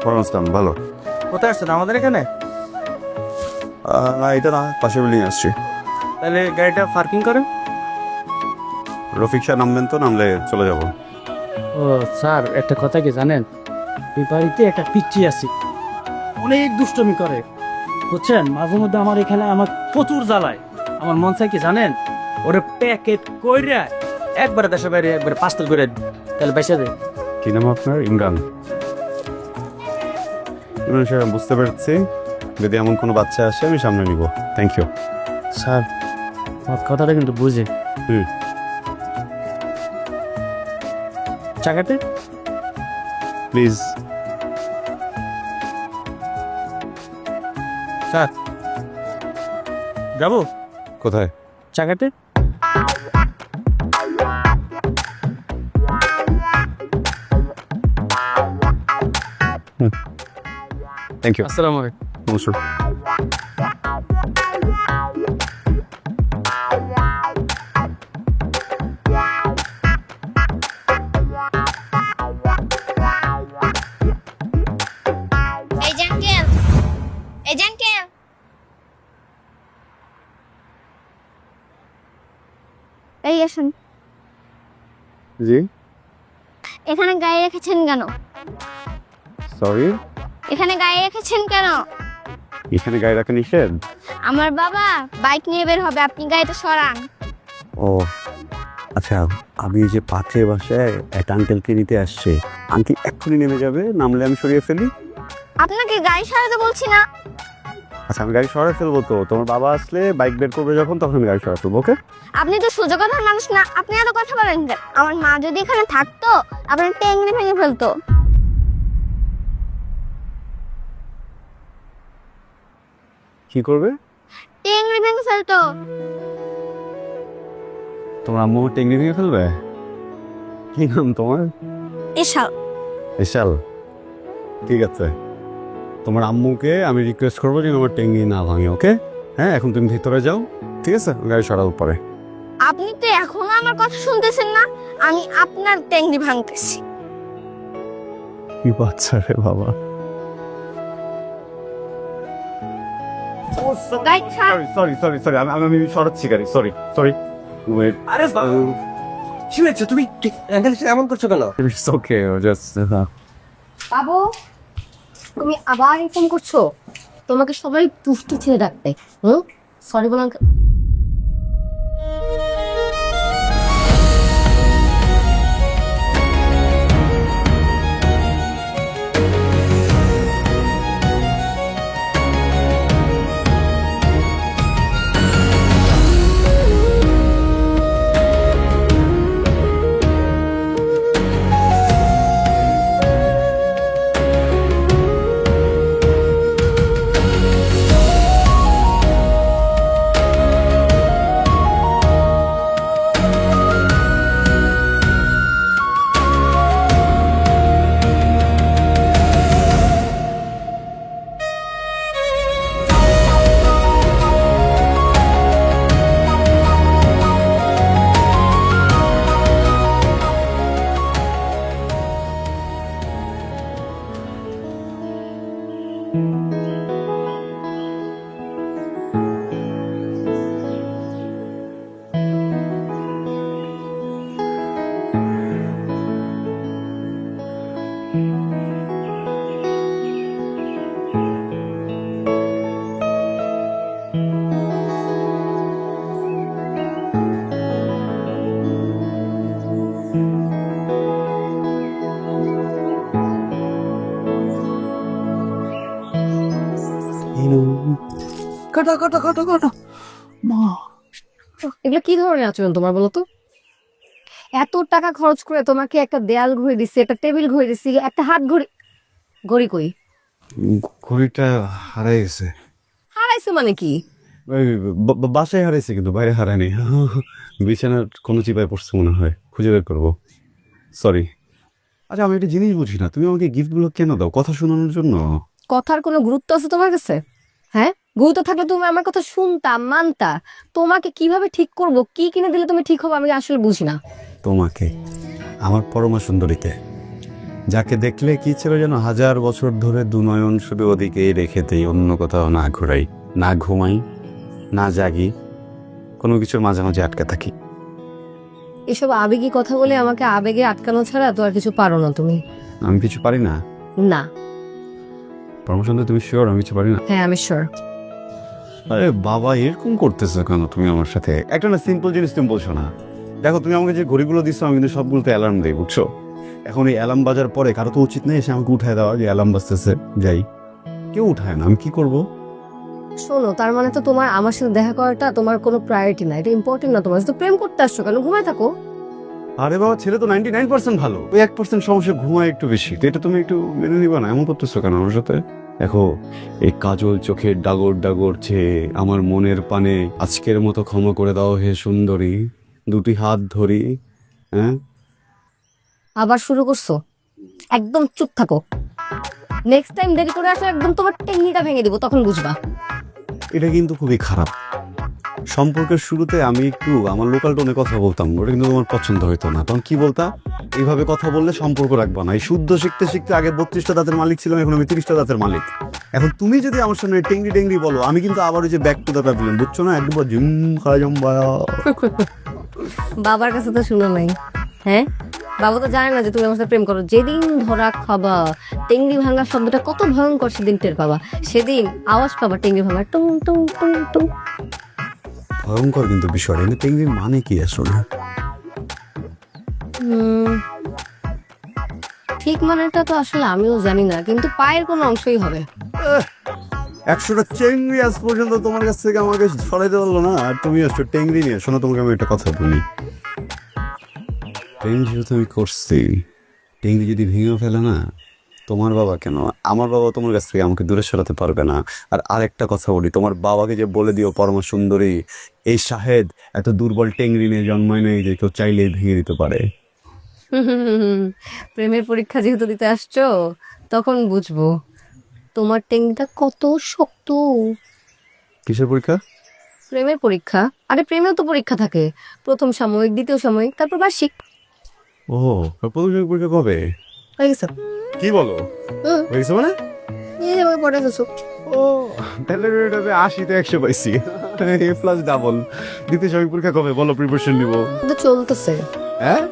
আসলাম, ভালো। কোথায় আসছেন? আমাদের এখানে? না, এটা না, পাশের বিল্ডিং আসছি। তাহলে গাড়িটা পার্কিং করেন। রফিক সাহেব নামবেন তো, নামলে চলে যাব। ও স্যার, একটা কথা কি জানেন, এই বাড়িতে একটা পিচ্চি আছে, অনেক দুষ্টমি করে, বুঝছেন? মাঝে মধ্যে আমার এখানে আমার প্রচুর জ্বালায়। আমার মন চাই কি জানেন, ওরে প্যাকেট কইরা একবারে দেশের বাইরে একবারে পাঁচতল করে তাহলে বেসে দেয়। কি নাম আপনার? ইমরান। ইমরান সাহেব, বুঝতে পারছি। যদি এমন কোনো বাচ্চা আসে আমি সামনে নিব। Thank you. স্যার, আমার কথাটা কিন্তু বুঝে। চাকাতে প্লিজ। স্যার যাবো কোথায়? চাকাতে। Thank you. আসসালামু আলাইকুম। নমস্কার। এই যে আঙ্কেল, এই যে আঙ্কেল, এই আসুন। জি, এখানে গাড়ি রেখেছেন কেন? সরি। এখানে গাড়ি রেখেছেন কেন? এখানে গাড়ি রাখা নিষেধ? আমার বাবা বাইক নিয়ে বের হবে, আপনি গাড়িটা সরান। ও আচ্ছা, আমি এই যে পাত্রের বাসায় একটা আঙ্কেলকে নিতে আসছে। আঙ্কেল এক্ষুনি নেমে যাবে, নামলে আমি সরিয়ে ফেলি। আপনাকে গাড়ি সরাতে বলছি না। আচ্ছা, আমি গাড়ি সরাই ফেলবো তো। তোমার বাবা আসলে বাইক বের করবে যখন, তখন আমি গাড়ি সরাই ফেলবো। ওকে? আপনি তো সোজা কথার মানুষ না, আপনি এত কথা বলেন কেন? আমার মা যদি এখানে থাকতো আপনার টেংরি ভেঙে ফেলতো। কি করবে? টেংরি ভেঙে ফেলতো। তোমার আম্মু টেঙ্গি ভেঙে ফেলবে? কি নাম তোমার? এসব বিশাল। ঠিক আছে, তোমার আম্মুকে আমি রিকোয়েস্ট করবো যে আমার টেঙ্গি না ভাঙে। ওকে? হ্যাঁ, এখন তুমি ভিতরে যাও। ঠিক আছে, গাড়ি সরাবো পরে। আপনি তো এখনো আমার কথা শুনতেছেন না। আমি আপনার টেংরি ভাঙতেছি। কি বাচ্চা রে বাবা। গাড়ি ছাড়। সরি সরি সরি, আমি সরাচ্ছি গাড়ি। Sorry sorry. ওয়েট। আরে কি হয়েছে? তুমি আঙ্কেল এমন করছো কেন? ইটস ওকে, জাস্ট বাবু, তুমি আবার ফোন করছো? তোমাকে সবাই দুষ্টু ছেলে ডাকবে। সরি বলার কাটা কাটা কাটা কাটা। এগুলো কি ধরনের আচরণ তোমার, বলো তো? এত টাকা খরচ করে তোমাকে একটা দেয়াল ঘড়ি দিচ্ছি, একটা টেবিল ঘড়ি দিচ্ছি, একটা হাত ঘড়ি। ঘড়ি কই? ঘড়িটা হারাই গেছে। হারাইছে মানে কি? ওই বাসায় হারাইছে, কিন্তু বাইরে হারায়নি। বিছানার কোনো চিপায় পড়ছে মনে হয়, খুঁজে বের করবো। সরি। আচ্ছা, আমি একটা জিনিস বুঝি না, তুমি আমাকে গিফটগুলো কেন দাও? কথা শোনানোর জন্য? কথার কোনো গুরুত্ব আছে তোমার কাছে? হ্যাঁ, গুরুত্ব থাকলে তুমি আমার কথা শুনতা, মানতা। তোমাকে কিভাবে ঠিক করব, কি কিনে দিলে তুমি ঠিক হবে, আমি আসলে বুঝি না। তোমাকে, আমার পরমা সুন্দরীকে। যাকে দেখলে কি ছিল যেন 1000 বছর ধরে দুনয়ন শুধু ওদিকেই রেখে দেই, অন্য কোথাও না ঘুরাই, না ঘুমাই, না জাগি, কোনো কিছুর মাঝামাঝি আটকে থাকি। এসব আবেগী কথা বলে আমাকে আবেগে আটকানো ছাড়া তো আর কিছু পারো না তুমি। আমি কিছু পারি না? না। প্রমোশন তো তুমি শিওর আমি কিছু পারি না? হ্যাঁ আমি শিওর। আরে বাবা এরকম করতেছো কেন তুমি আমার সাথে? একটা না সিম্পল জিনিস তুমি বলছো না। দেখো তুমি আমাকে যে ঘড়িগুলো দিচ্ছ আমি কিন্তু সবগুলোতে অ্যালার্ম দিই, বুঝছো? এখন এই অ্যালার্ম বাজার পরে কারো তো উচিত নেই এসে আমাকে উঠায় দেওয়া যে অ্যালার্ম বাজতেছে যাই, কেউ উঠায় না, আমি কি করব? শোনো, তার মানে তো তোমার আমার সাথে দেখা করাটা তোমার কোনো প্রায়োরিটি না, এটা ইম্পর্টেন্ট না তোমার। তো প্রেম করতে আসছো কেন? ঘুমায় থাকো। আরে বাবা ছেলে তো 99% ভালো, ওই 1% সমস্যা ঘুমায় একটু বেশি, তো এটা তুমি একটু মেনে নিবা না? এমন করতেছো কেন আমার সাথে? দেখো এই কাজল চোখের ডাগর ডাগর চেয়ে আমার মনের পানে আজকের মতো ক্ষমা করে দাও হে সুন্দরী, দুটি হাত ধরি। হ্যাঁ আবার শুরু করছো? একদম চুপ থাকো। নেক্সট টাইম দেরি করে আসো, একদম তোমার টেকনিকটা ভেঙে দিব, তখন বুঝবা। এটা কিন্তু খুবই খারাপ। সম্পর্কের শুরুতে আমি একটু আমার লোকাল টোনে কথা বলতাম, ওটা কিন্তু তোমার পছন্দ হইতো না, তখন কি বলতা? এইভাবে কথা বললে সম্পর্ক রাখবা না। এই শুদ্ধ শিখতে শিখতে আগে 32টা দাঁতের মালিক ছিলাম, এখন আমি 30টা দাঁতের মালিক। এখন তুমি যদি আমার সামনে টেংরি টেংরি বলো, আমি কিন্তু আবার ওই যে ব্যাক টু দ্য প্যাভিলিয়ন, বুঝছো না? একদম জিম খাওয়া জম্বা। বাবার কাছে তো শুনো নাই? হ্যাঁ, বাবা তো জানে না যে তুমি আমার সাথে প্রেম করো। যেদিন ধরা খাবা, টেংরি ভাঙা শব্দটা কত ভয়ঙ্কর সেদিন টের পাবা। সেদিন আওয়াজ পাবা টেংরি ভাঙা, টুং টুং টুং টুং। ভয়ঙ্কর কিন্তু বিষয়টা, কিন্তু টেংরির মানে কি আসলে? ঠিক মানেটা তো আসলে আমিও জানি না, কিন্তু পায়ের কোনো অংশই হবে। 100টা টেংরি আজ পর্যন্ত তোমার কাছ থেকে আমাকে সরাইতে পারলো না, আর তুমি আসছো টেংরি নিয়ে। শোনো তোমাকে আমি একটা কথা বলি, প্রেম যেহেতু আমি করছি, টেংরি যদি ভেঙে ফেলে না, তোমার বাবা কেন আমার বাবা তোমার কাছ থেকে আমাকে দূরে সরাতে পারবে না। আর আরেকটা কথা বলি, তোমার বাবাকে যে বলে দিও পরমা সুন্দরী এই শাহেদ এত দুর্বল টেংরি নিয়ে জন্মায় নেই যে কেউ চাইলেই ভেঙে দিতে পারে। প্রেমের পরীক্ষা যেহেতু দিতে আসছো, তখন বুঝবো তোমার টেংরিটা কত শক্ত। কিসের পরীক্ষা? প্রেমের পরীক্ষা। আরে প্রেমেও তো পরীক্ষা থাকে, প্রথম সাময়িক, দ্বিতীয় সাময়িক, তারপর বার্ষিক। ও প্রথম পরীক্ষা কবে? হয়ে গেছে। কি বলো? হয়ে গেছে মানে? এই যে আমাকে পড়ে গেছো। ও তাহলে 80-তে 100 পাইছি, এ প্লাস ডাবল। দ্বিতীয় সাময়িক পরীক্ষা কবে বলো, প্রিপারেশন নিবো। তো চলতেছে। হ্যাঁ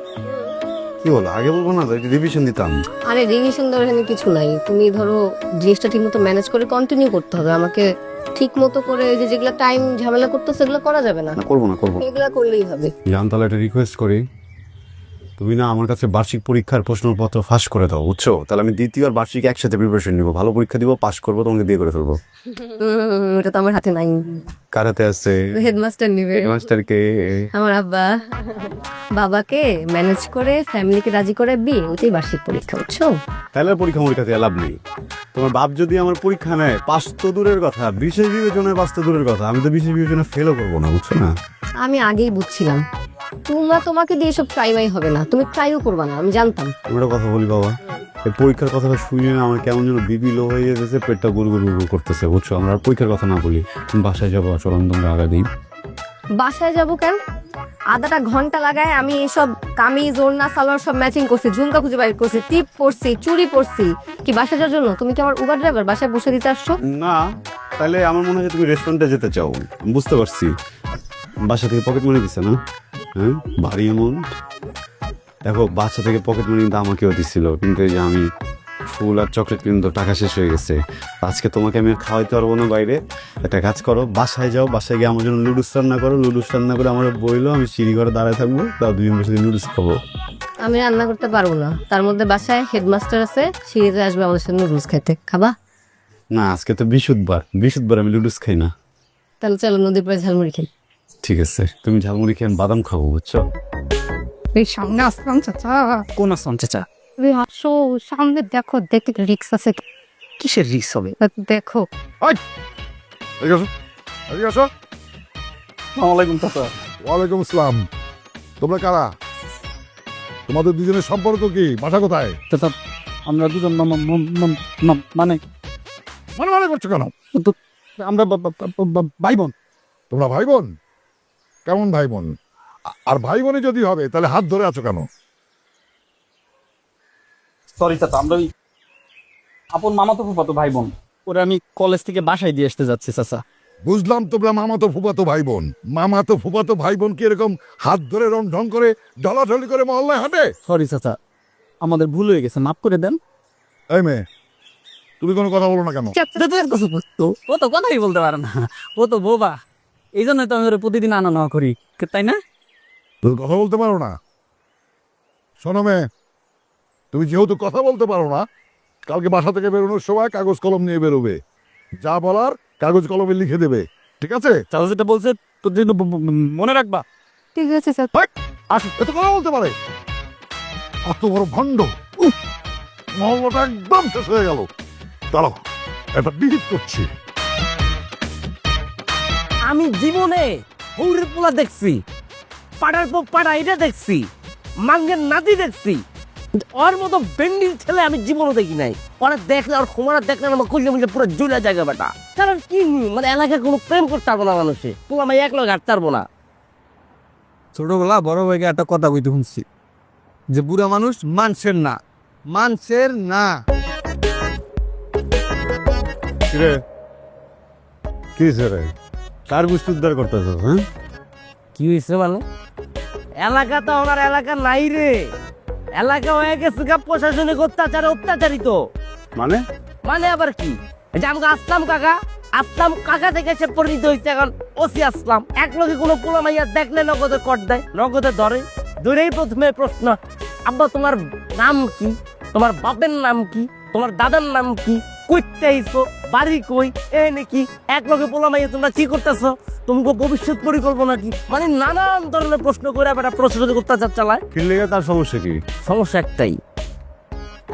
কি বলো? আগে বলবো না, রিভিশন দিতাম। আরে রিভিশন দেওয়ার এখানে কিছু নাই। তুমি ধরো জিনিসটা ঠিক মতো ম্যানেজ করে কন্টিনিউ করতে হবে। আমাকে ঠিক মতো করে যে যেগুলো টাইম ঝামেলা করতে সেগুলো করা যাবে না। না করবো না, করবো। এগুলো করলেই হবে। জান তাহলে একটা রিকোয়েস্ট করি, তুমি না আমার কাছে বার্ষিক পরীক্ষার প্রশ্নপত্র ফাঁস করে দাও, বুঝছো? তাহলে আমি দ্বিতীয় আর বার্ষিক একসাথে প্রিপারেশন নিবো, ভালো পরীক্ষা দিব, পাস করবো, তোমাকে দিয়ে করে ফেলবো। ওটা তো আমার হাতে নাই। কার হাতে আছে? হেডমাস্টার নিবে। মাস্টারকে? আমার আব্বা। বাবাকে ম্যানেজ করে ফ্যামিলিকে রাজি করে বিয়ে, ওটাই বার্ষিক পরীক্ষা, বুঝছো? তাহলে পরীক্ষা মরীক্ষাতে লাভ নেই। তোমার বাপ যদি আমার পরীক্ষা নেয়, পাস তো দূরের কথা, বিশেষ বিবেচনায় পাস তো দূরের কথা, আমি তো বিশেষ বিবেচনা ফেলও করবো না, বুঝছো না? আমি আগেই বুঝছিলাম তোমাকে দিয়ে সব ট্রাই হবে না, তুমি ট্রাইও করবা না, আমি জানতাম। আমি একটা কথা বলি বাবা, এই পরীক্ষার কথাটা শুনে আমার কেমন যেন বিপি লো হয়ে যেতেছে, পেটটা গুড় গুড় গুড় করতেছে, বুঝছো? আমরা আর পরীক্ষার কথা না বলি, তুমি বাসায় যাবো, চলন তোমরা আগা দিই। বাসায় যাবো কেন? আধাটা ঘন্টা লাগায় আমি এসব কামিজ, ওড়না, সালোয়ার সব ম্যাচিং করছি, ঝুমকা খুঁজে বাইর করছি, টিপ পরছি, চুড়ি পরছি। কি বাসায় যাওয়ার জন্য? তুমি কি আমার উবার ড্রাইভার? বাসায় বসে দিতে আসছো? না, তাহলে আমার মনে হয় তুমি রেস্টুরেন্টে যেতে চাও, বুঝতে পারছি। বাসা থেকে পকেট মানি দিচ্ছে না? হ্যাঁ ভারী অ্যামাউন্ট। দেখো বাসা থেকে পকেট মানি কিন্তু আমাকেও দিচ্ছিল, কিন্তু এই যে আমি ফুল আর চকলেট কিন্তু টাকা শেষ হয়ে গেছে। আজকে তোমাকে আমি আর খাওয়াইতে পারবো না বাইরে। একটা কাজ করো, বাসায় যাও, বাসায় গিয়ে আমার জন্য লুডুস রান্না করো, লুডুস রান্না করে আমার বইলো, আমি সিঁড়ি ঘরে দাঁড়ায় থাকবো, তাও দুজন বসে লুডুস খাবো। আমি রান্না করতে পারবো না, তার মধ্যে বাসায় হেডমাস্টার আছে, সিঁড়িতে আসবে আমাদের সাথে নুডলস খাইতে। খাবা? না আজকে তো বৃহস্পতিবার আমি লুডুস খাই না। তাহলে চলো নদীর পাড়ে ঝালমুড়ি খাই। ঠিক আছে, তুমি ঝালমুড়ি খেয়ে বাদাম খাবো, বুঝছো? এই সামনে আসলাম চাচা। কোন আসন চাচা? তুমি আসো সামনে, দেখো দেখে রিক্স আছে। কিসের রিস্ক হবে? দেখো। আসসালামাইকুম চাচা। ওয়ালাইকুম আসসালাম। তোমরা কারা? তোমাদের দুজনের সম্পর্ক কি? বাসা কোথায়? চাচা আমরা দুজন মানে মানে মানে করছো কেন? আমরা ভাই বোন। তোমরা ভাই বোন? কেমন ভাই বোন? আর ভাই বোনই যদি হবে তাহলে হাত ধরে আছো কেন? সরি চাচা, আমরা ওই আপন মামাতো ফুফাতো ভাই বোন, ওরা আমি কলেজ থেকে বাসায় দিয়ে আসতে যাচ্ছি চাচা। বুঝলাম তোমরা মামাতো ফুফাতো ভাই বোন। মামাতো ফুফাতো ভাই বোন কি এরকম হাত ধরে রং ঢং করে ঢলাঢলি করে মহল্লায় হাঁটে? সরি চাচা, আমাদের ভুল হয়ে গেছে, মাফ করে দেন। এই মেয়ে, তুমি কোনো কথা বলো না কেন? ও তো কথাই বলতে পারে না, ও তো বোবা, এই জন্য তো আমি ওরে প্রতিদিন আনা নেওয়া করি, তাই না? তুমি কথা বলতে পারো না? শোনো মেয়ে, তুমি যেহেতু কথা বলতে পারো না, কালকে বাসা থেকে বেরোনোর সময় কাগজ কলম নিয়ে বেরোবে। যা বলার কাগজ কলমে লিখে দেবে, ঠিক আছে? চাচা যেটা বলছে তোর জন্য মনে রাখবা। ঠিক আছে স্যার। আসো, এত কথা বলতে পারে? কত বড় ভণ্ড! উফ, মহল্লাটা একদম শেষ হয়ে গেল। দাঁড়াও, এটা বিহিত করছি। আমি জীবনে হৌরের পোলা দেখছি, পাড়ার পর পাড়া এটা দেখছি, মাঙ্গের নাতি দেখছি, কিন্তু ওর মতো বেন্ডিং ছেলে আমি জীবনও দেখি নাই। ওরা দেখলে আর খোমারা দেখলে আমার খুঁজলে মুখে পুরো জুলা জায়গা বেটা। কারণ কি মানে এলাকায় কোনো প্রেম করতে পারবো না মানুষে, পোলা আমি এক লোক হাঁটতে পারবো না। ছোটবেলা বড় ভাইকে একটা কথা কইতে শুনছি যে বুড়া মানুষ মানুষের না, মানুষের না। কিরে, কি রে, কার গোষ্ঠী উদ্ধার করতেছ? হ্যাঁ, কি হয়েছে মানে? এলাকা তো আমার এলাকা নাই রে, এলাকা হয়ে গেছে প্রশাসনিক অত্যাচারে অত্যাচারিত। মানে মানে আবার কি? এই যে আমাকে আসলাম কাকা থেকে সে পরিণত হয়েছে এখন ওসি আসলাম। এক লোকে কোনো পোলা মাইয়া দেখলে নগদে কট দেয়, নগদে ধরেই প্রথমে প্রশ্ন, আব্বা তোমার নাম কি, তোমার বাপের নাম কি, তোমার দাদার নাম কি, কইতে আইছো, বাড়ি কই, এ নাকি এক লোকে পোলা মাইয়া তোমরা কি করতেছো, তোমাকে ভবিষ্যৎ পরিকল্পনা কি, মানে নানান ধরনের প্রশ্ন করে একটা প্রশাসনিক অত্যাচার চালায়। কিনলে তার সমস্যা কি? সমস্যা একটাই,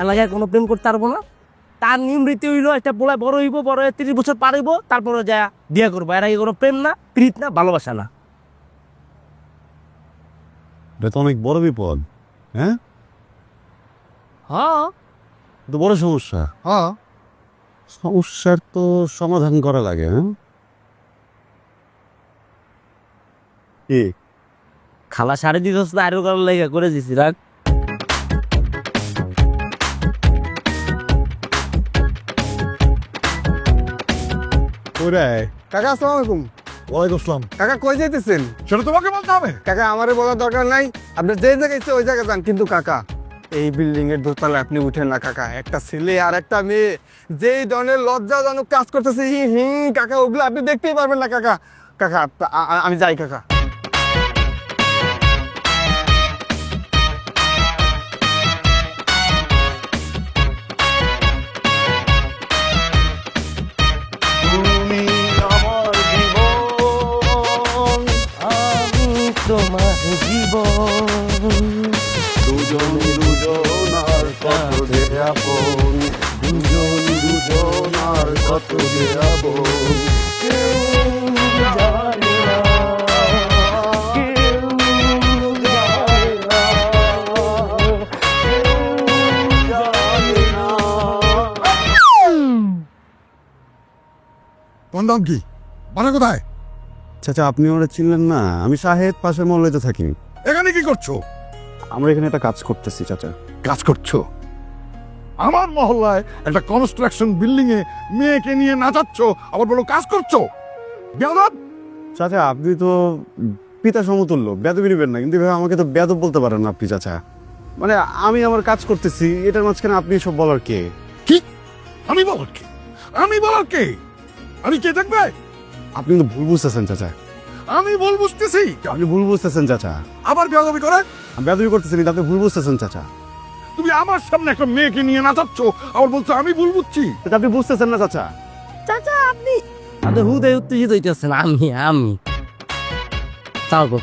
এলাকায় কোনো প্রেম করতে পারবো না। তার নিয়ম রীতি হইলো একটা পোলা বড় হইব, বড় হয়ে 30 বছর পার হইব, তারপরে যা বিয়ে করবো। এর আগে কোনো প্রেম না, প্রীত না, ভালোবাসা না। এটা তো অনেক বড় বিপদ। হ্যাঁ, হ্যাঁ, তো বড় সমস্যা। হ্যাঁ, সমস্যার তো সমাধান করা লাগে। হ্যাঁ, কি খালা সাড়ে দিস না, আরো করার লেগে করে দিছি, রাখ। ওরে কাকা আসসালামু আলাইকুম। ওয়ালাইকুম আসসালাম। কাকা কই যাইতেছেন? সেটা তোমাকে বলতে হবে। কাকা আমারে বলার দরকার নাই, আপনি যে জায়গায় ইচ্ছে ওই জায়গায় যান। কিন্তু কাকা, এই বিল্ডিং এর দোতলায় আপনি উঠেন না কাকা। একটা ছেলে আর একটা মেয়ে যেই ধরনের লজ্জাজনক কাজ করতেছে, কাকা ওগুলো আপনি দেখতেই পারবেন না কাকা। কাকা আমি যাই কাকা। তুমি আমার জীবন, আমি তোমার জীবন, দুজন দুজন আর কত যে আপন, দুজন দুজন আর কত যে আপন। জানে না, কেউ জানে না, কেউ জানে না। তোমার নাম কি? বাসা কোথায়? চাচা, আপনি ওরা চিনলেন না? আমি শাহেদ, পাশের মহল্লাতে থাকি। এখানে কি করছো? আমরা এখানে একটা কাজ করতেছি চাচা। কাজ করছো? আমার মহল্লায় একটা কনস্ট্রাকশন বিল্ডিং এ মেয়েকে নিয়ে নাচাচ্ছ, আবার বলো কাজ করছো? বেয়াদব! চাচা, আপনি তো পিতা সমতুল্য, বেদবি নেবেন না। কিন্তু এভাবে আমাকে তো বেদব বলতে পারেন না আপনি চাচা। মানে আমি আমার কাজ করতেছি, এটার মাঝখানে আপনি সব বলার কে? কি? আমি বলার কে? আমি বলার কে? আমি কে দেখবে? আপনি কিন্তু ভুল বুঝতেছেন চাচা। আমি বল বুঝতেছি, আপনি ভুল বুঝতেছেন চাচা। আবার বেয়াদবি করে? আমি বেদবি করতেছি, কিন্তু আপনি ভুল বুঝতেছেন চাচা। তুমি আমার সামনে একটা মেয়েকে নিয়ে নাচাচ্ছ, আবার বলছো আমি ভুল বুঝছি। এটা আপনি বুঝতেছেন না চাচা। চাচা আপনি আপনি হুদয় উত্তেজিত হইতেছেন। আমি তাও গো,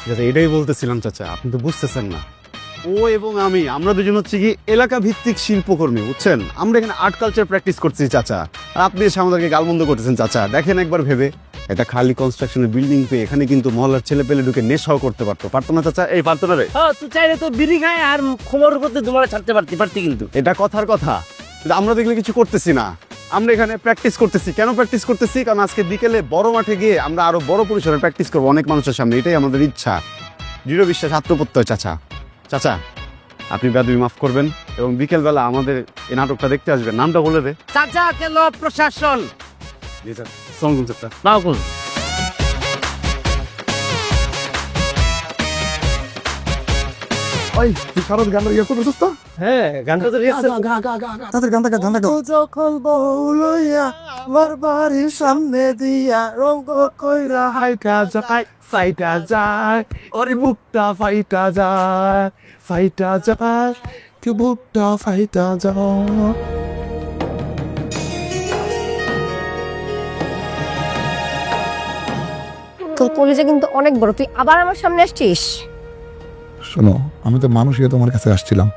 চাচা এটাই বলতেছিলাম চাচা, আপনি তো বুঝতেছেন না। ও এবং আমরা দুজন হচ্ছে কি এলাকা ভিত্তিক শিল্পকর্মী, বুঝছেন? আমরা এখানে আর্ট কালচার প্র্যাকটিস করছি চাচা, আর আপনি এসে আমাদেরকে গালমন্দ করতেছেন চাচা। দেখেন একবার ভেবে, এটা খালি কনস্ট্রাকশনের বিল্ডিং পেয়ে এখানে কিন্তু মহল্লার ছেলে পেলে ঢুকে নেশাও করতে পারতো না চাচা? এই পারতো না রে? হ্যাঁ, তুই চাইলে তো বিড়ি খায় আর খবর করতে তোমার ছাড়তে পারতি কিন্তু। এটা কথার কথা, কিন্তু আমরা দেখলে কিছু করতেছি না। আমরা এখানে প্র্যাকটিস করতেছি। কেন প্র্যাকটিস করতেছি? কারণ আজকে বিকেলে বড় মাঠে গিয়ে আমরা আরো বড় পরিসরে প্র্যাকটিস করবো অনেক মানুষের সামনে। এটাই আমাদের ইচ্ছা, দৃঢ় বিশ্বাস, আত্মপ্রত্যয় চাচা। চাচা আপনি বেদবি মাফ করবেন এবং বিকেলবেলা আমাদের এই নাটকটা দেখতে আসবেন। নামটা বলে দে। চাচা কেন প্রশাসন সঙ্গুল চাচা। নাও কোন ওই তুই সারা গানটা ইয়ে করছিস তো? হ্যাঁ গানটা তো তাদের গানটা যখন বউ লইয়া আমার বাড়ির সামনে দিয়া রঙ্গ কইরা হাইটা যায় ফাইটা যায় ওরে বুকটা ফাইটা যায় কি বুকটা ফাইটা যায়। তোর কলেজে কিন্তু অনেক বড়, তুই আবার আমার সামনে আসছিস। শোনো, আমি তো মানুষ হয়ে তোমার কাছে আসছিলাম,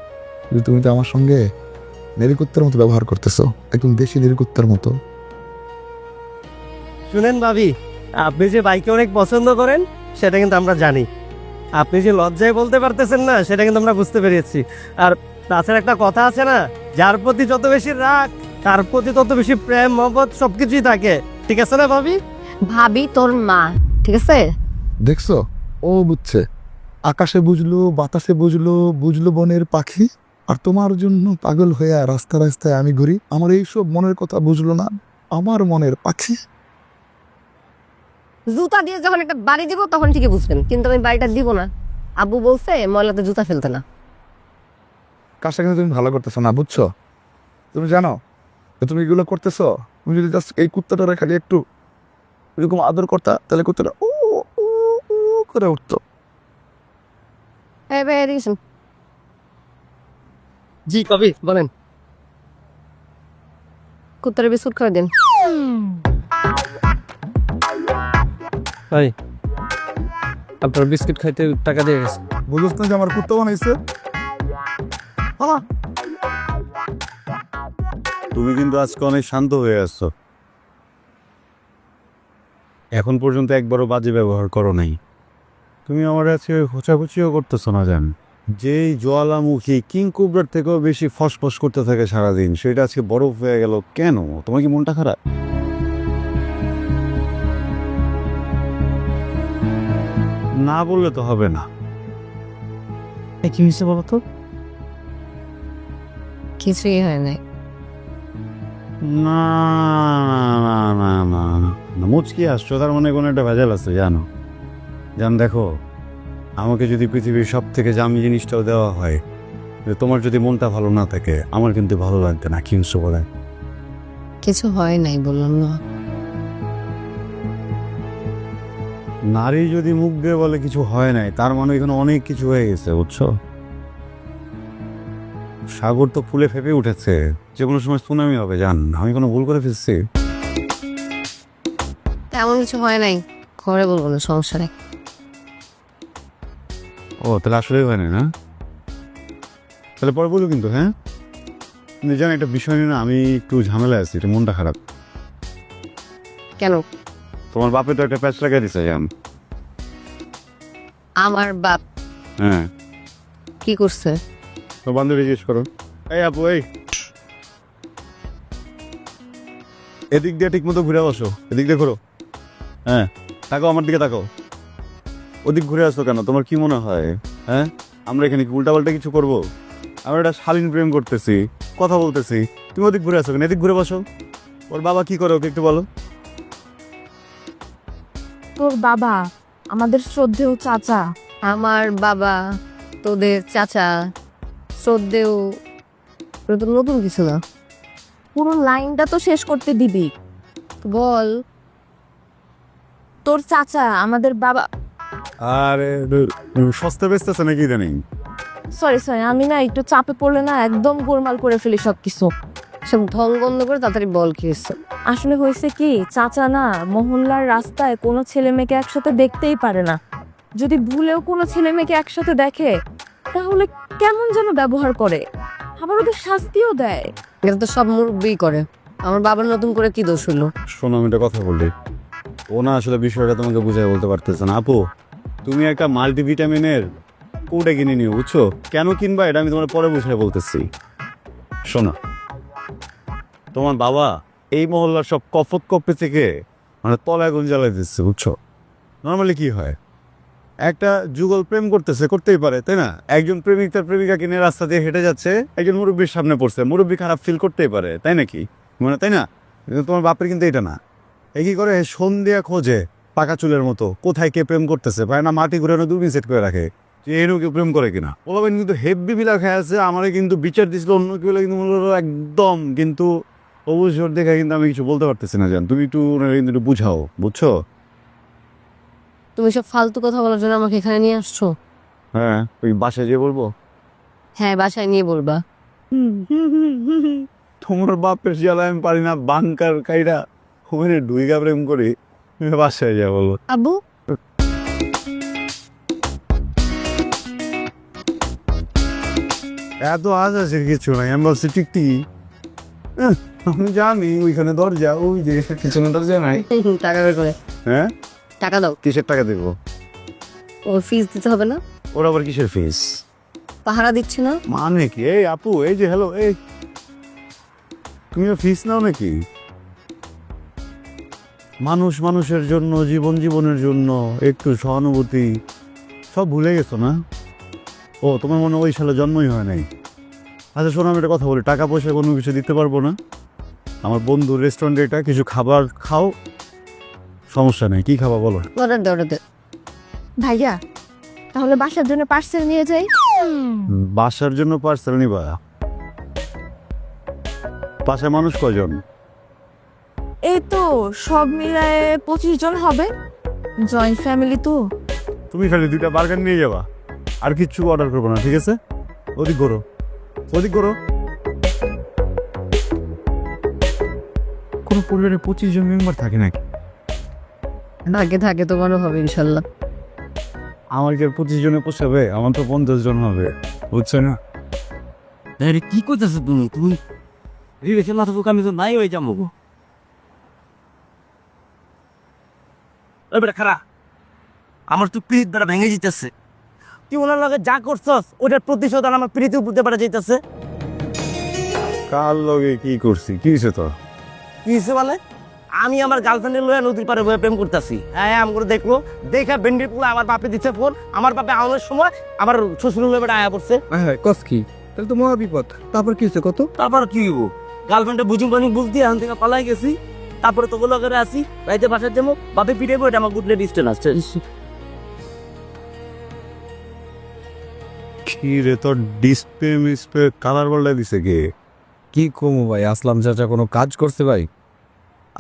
কিন্তু তুমি তো আমার সঙ্গে নেরিকুত্তার মতো ব্যবহার করতেছো, একদম দেশি নেরিকুত্তার মতো। শুনেন ভাবি, আপনি যে বাইকে অনেক পছন্দ করেন সেটা কিন্তু আমরা জানি। আপনি যে লজ্জায় বলতে পারতেছেন না সেটা কিন্তু আমরা বুঝতে পেরেছি। আর তাছাড়া একটা কথা আছে না, যার প্রতি যত বেশি রাগ তার প্রতি তত বেশি প্রেম মহব্বত সবকিছুই থাকে। ঠিক আছে না ভাবি? ভাবি তোর মা, ঠিক আছে? দেখছো, ও বুঝছে। আকাশে বুঝলো, বাতাসে বুঝলো, বুঝলো বনের পাখি। আর তোমার জন্য পাগল হয়ে রাস্তা রাস্তায় আমি ঘুরি, আমার এইসব মনের কথা বুঝলো না আমার মনের পাখি। জুতা দিয়ে যখন একটা বাড়ি দিব তখন ঠিকই বুঝবেন, কিন্তু আমি বাড়িটা দিব না। আব্বু বলছে ময়লাতে জুতা ফেলতে না। কাজটা কিন্তু তুমি ভালো করতেছো না, বুঝছো? তুমি জানো যে তুমি এগুলো করতেছো, তুমি যদি জাস্ট এই কুত্তাটা খালি একটু এরকম আদর করতা, তাহলে কুত্তাটা ও ও ও করে উঠতো। এই ভাই এদিকে শোন। জি কবি বলেন। কুত্তারে বিস্কুট খাওয়া দিন। ভাই আপনার বিস্কিট খাইতে টাকা দিয়ে গেছে। বুঝোস না যে আমার কুত্তা বানাইছে? তুমি কিন্তু আজকে অনেক শান্ত হয়ে আসছো। এখন পর্যন্ত একবারও বাজে ব্যবহার করো নাই। তুমি আমার আজকে খোঁচাখুচিও করতেছো না জান। যেই জ্বালামুখী কিং কোবরার থেকেও বেশি ফসফস করতে থাকে সারাদিন, সেটা আজকে বরফ হয়ে গেল কেন? তোমার কি মনটা খারাপ? না বললে তো হবে না। কি হয়েছে বলো তো? কিছুই হয় নাই। না না না না না, মুচকি আসছো, তার মানে কোনো একটা ভেজাল আছে জানো। জান দেখো, আমাকে যদি পৃথিবীর সব থেকে দামি জিনিসটাও দেওয়া হয়, তোমার যদি মনটা ভালো না থাকে আমার কিন্তু ভালো লাগবে না। কিনছো বলে কিছু হয় নাই বললাম না। নারী যদি মুখ দিয়ে বলে কিছু হয় নাই, তার মানে এখানে অনেক কিছু হয়ে গেছে, বুঝছো? সাগর তো ফুলে ফেপে উঠেছে, যে কোনো সময় সুনামি হবে জান। আমি কোনো ভুল করে ফেলছি? তেমন কিছু হয় নাই, ঘরে বলবো না, সমস্যা নেই। ও তাহলে আসলেই হয় না? তাহলে পরে বলো কিন্তু। হ্যাঁ, কিন্তু জান একটা বিষয় নিয়ে না আমি একটু ঝামেলা আছি, এটা মনটা খারাপ। কেন? তোমার বাপে তো একটা প্যাচ লাগাই দিছে জান। আমার বাপ হ্যাঁ, কি করছে? তো বান্ধবী জিজ্ঞেস করো। এই আপু, এই এদিক দিয়ে ঠিক মতো ঘুরে বসো, এদিক দিয়ে ঘুরো। হ্যাঁ, তাকাও আমার দিকে, তাকাও। ওদিক ঘুরে আসো কেন? তোমার কি মনে হয় হ্যাঁ আমরা এখানে কি উল্টাপাল্টা কিছু করবো? আমরা একটা শালীন প্রেম করতেছি, কথা বলতেছি, তুমি ওদিক ঘুরে আসো কেন? এদিক ঘুরে বসো। ওর বাবা কি করে ওকে একটু বলো। তোর বাবা আমাদের শ্রদ্ধেয় চাচা। আমার বাবা তোদের চাচা, শ্রদ্ধেয়, এটা তো নতুন কিছু না। পুরো লাইনটা তো শেষ করতে দিবি। বল। তোর চাচা আমাদের বাবা। আরে সস্তা বেচতেছে নাকি ইদানিং? সরি আমি না একটু চাপে পড়লে না একদম গোলমাল করে ফেলি সবকিছু। সব ঢং বন্ধ করে তাড়াতাড়ি বল কি হয়েছে। আসলে হয়েছে কি, চাচা না মহল্লার রাস্তায় কোনো ছেলে মেয়েকে একসাথে দেখতেই পারে না। যদি ভুলেও কোনো ছেলে মেয়েকে একসাথে দেখে তাহলে কেমন যেন ব্যবহার করে, আবার ওদের শাস্তিও দেয়। এটা তো সব মুরব্বিই করে, আমার বাবার নতুন করে কি দোষ হলো? শোনো, আমি একটা কথা বলি। ও না আসলে বিষয়টা তোমাকে বুঝাই বলতে পারতেছে না। আপু, তুমি একটা মাল্টিভিটামিনের কৌটা কিনে নিও, বুঝছো? কেন কিনবা এটা আমি তোমার পরে বুঝাই বলতেছি। শোনো, তোমার বাবা এই মহল্লার সব কফত কপে থেকে মানে তলায় গুণ জ্বালাই দিচ্ছে, বুঝছো? নর্মালি কি হয়, একটা যুগল প্রেম করতেছে, করতেই পারে, তাই না? একজন প্রেমিক তার প্রেমিকাকে নিয়ে রাস্তা দিয়ে হেঁটে যাচ্ছে, একজন মুরব্বীর সামনে পড়ছে, মুরব্বী খারাপ ফিল করতেই পারে, তাই নাকি? মানে তাই না? কিন্তু তোমার বাপের কিন্তু এটা না। এ কি করে, সন্ধ্যা খোঁজে পাকা চুলের মতো কোথায় কে প্রেম করতেছে, পায় না মাটি ঘুরানো দূরবীন সেট করে রাখে যে এনও কেউ প্রেম করে কিনা। ওলাবেন কিন্তু হেভি বিলা খেয়ে আছে, আমারে কিন্তু বিচার দিছিল অন্য কেউ হলে কিন্তু মনে হলো একদম, কিন্তু অবসর দেখে কিন্তু আমি কিছু বলতে পারতেছি না। জান তুমি একটু ওনাকে কিন্তু একটু বুঝাও, বুঝছো? তুমি সব ফালতু কথা বলার জন্য আমাকে এখানে নিয়ে আসছো? হ্যাঁ, ওই বাসায় যেয়ে বলবো হ্যাঁ, বাসায় নিয়ে বলবা। তোমার বাপের জ্বালা আমি পারি না, বাংকার কাইরা ওখানে ডুইগা প্রেম করি, বাসায় যা বলবো। আব্বু, এত আজ আছে কিছু নাই, আমি বলছি টিকটি আমি জানি ওইখানে দরজা, ওই যে পিছনে দরজা নাই। টাকা বের করে। হ্যাঁ, টাকা দাও। কিসের টাকা দেবো? ওর ফিস দিতে হবে না? ওর আবার কিসের ফিস? পাহারা দিচ্ছে না? মানে কি? এই আপু, এই যে হ্যালো, এই তুমিও ফিস নাও নাকি? মানুষ মানুষের জন্য, জীবন জীবনের জন্য একটু সহানুভূতি সব ভুলে গেছো না? ও তোমার মনে ওই সালে জন্মই হয় নাই। আচ্ছা শোনো, আমি একটা কথা বলি, টাকা পয়সা কোনো কিছু দিতে পারবো না। আমার বন্ধুর রেস্টুরেন্টে এটা, কিছু খাবার খাও, সমস্যা নেই। কি খাবা বলো? অর্ডার দে, অর্ডার দে। ভাইয়া তাহলে বাসার জন্য পার্সেল নিয়ে যাই। বাসার জন্য পার্সেল নিবা? বাসায় মানুষ কজন? এই তো সব মিলায়ে 25 জন হবে, জয়েন্ট ফ্যামিলি তো। তুমি খালি 2টা বার্গার নিয়ে যাবা, আর কিচ্ছু অর্ডার করবো না, ঠিক আছে? ওদিক করো, ওদিক করো। কোনো পরিবারে 25 জন মেম্বার থাকে নাকি? ভাগ্যে থাকে তোমারও হবে ইনশাল্লাহ। আমার কি আর 25 জনে পোষাবে? আমার তো 50 জন হবে, বুঝছো না? আরে কি করতেছো তুমি? তুমি রিলেশন না থাকুক, আমি তো নাই হয়ে যাবো। এবারে খারা, আমার তো পিরিত দ্বারা ভেঙে যেতেছে। তুই ওনার লগে যা করছস ওটার প্রতিশোধ আর আমার পিরিতি উপর দিয়ে যেতেছে। কার লগে কি করছি? কি হয়েছে তোর? কি হয়েছে মানে? আমি আমার গার্লফ্রেন্ডের লয়ে নদীর পারে বয়ে প্রেম করতেছি। হ্যাঁ, আমগুলো দেখলো, দেখা ভেন্ডির পুলো আমার বাপে দিচ্ছে ফোন। আমার বাপে আউনের সময় আমার শ্বশুর লয়ে আয়া পড়ছে। হ্যাঁ, কস কি? তাহলে তো মহা বিপদ। তারপর কি হয়েছে কত? তারপর কি হইব? গার্লফ্রেন্ডে বুঝিং বানিং বুঝ দিয়ে এখন থেকে পালাই গেছি। তারপরে তো গুলো করে আসি, রাইতে বাসার যাবো, বাপে পিটাইবো, এটা আমার গুডলে ডিস্টেন্স আসছে। কি রে, তোর ডিসপ্লে মিসপ্লে কালার বলটা দিছে কে? কি কমু ভাই, আসলাম চাচা কোনো কাজ করছে ভাই?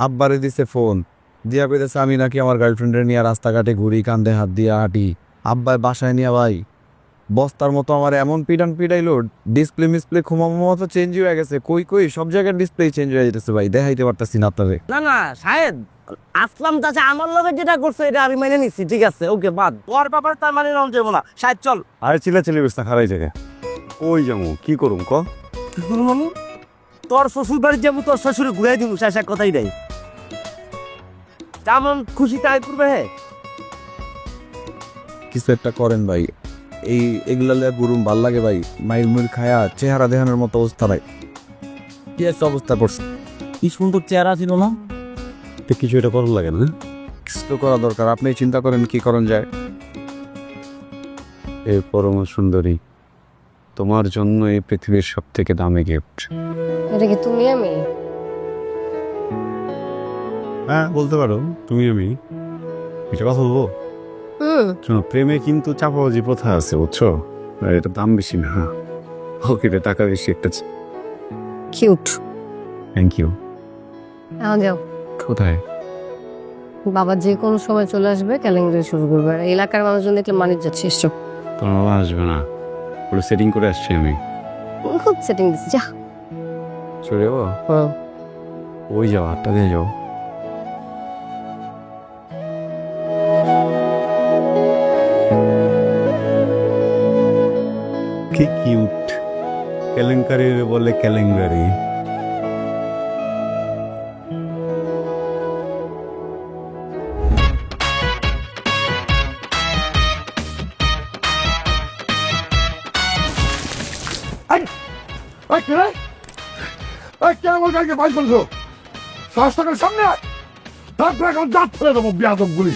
আব্বারে দিছে ফোন দিয়া কইতেছে আমি নাকি আমার গার্লফ্রেন্ডের নিয়ে রাস্তাঘাটে ঘুরি, কান্দে হাত দিয়ে হাঁটি। আব্বাই বাসায় নিয়ে ভাই বস্তার মতো আমার এমন পিটান পিটাইলো, ডিসপ্লে মিসপ্লে খুমামো মতো চেঞ্জ হয়ে গেছে। কই কই সব জায়গায় ডিসপ্লে চেঞ্জ হয়ে যেতেছে ভাই, দেখাইতে পারতাছি না আপনারে। না না শাহেদ, আসলাম চাচা আমার লগে যেটা করছে এটা আমি মেনে নিচ্ছি, ঠিক আছে, ওকে বাদ। তোর ব্যাপারে তার মানে নাম যাবো না। শাহেদ চল। আরে চিল্লা চিল্লি বেশ না, খারাই জায়গা ওই যাবো, কি করুম ক? কি করবো আমি? তোর শ্বশুর বাড়ি যাবো, তোর শ্বশুরে ঘুরাই দিব, শেষ এক কথাই দেয়। যেমন খুশি তাই করবে। হ্যাঁ, কিছু একটা করেন ভাই, এই এগুলা গুরুম ভাল লাগে ভাই। মাইর মুর খায়া চেহারা দেখানোর মতো অবস্থা ভাই, কি একটা অবস্থা করছে। কি সুন্দর চেহারা ছিল না? তো কিছু এটা করার লাগে না? কিছু করা দরকার, আপনি চিন্তা করেন কি করণ যায়। এ পরম সুন্দরী, তোমার জন্য এই পৃথিবীর সব থেকে দামি গিফট। এটা কি তুমি আমি? হ্যাঁ বলতে পারো, তুমি আমি। এটা কথা বলবো? শোনো, প্রেমে কিন্তু চাপাবাজি প্রথা আছে, বুঝছো? আর এটা দাম বেশি না। ওকে, টাকা বেশি একটা। কিউট। Thank you. এখন যাও। কোথায়? বাবা যে কোনো সময় চলে আসবে, ক্যালেন্ডার শুরু করবে। আর এলাকার মানুষজন দেখলে মানিয়ে যাচ্ছে, এসব তোমার বাবা আসবে না, পুরো সেটিং করে আসছি আমি। খুব সেটিং দিচ্ছি, যা। চলে যাবো? ওই যাও, 8টা দিয়ে যাও। কি কিউট, কেলেঙ্কারি বলে কেলেঙ্কারি। আমার গাড়িকে বাইক বলছো, রাস্তাঘাটের সামনে তারপরে এখন দাঁত ফেলে দেবো বিয়াদব গুলি।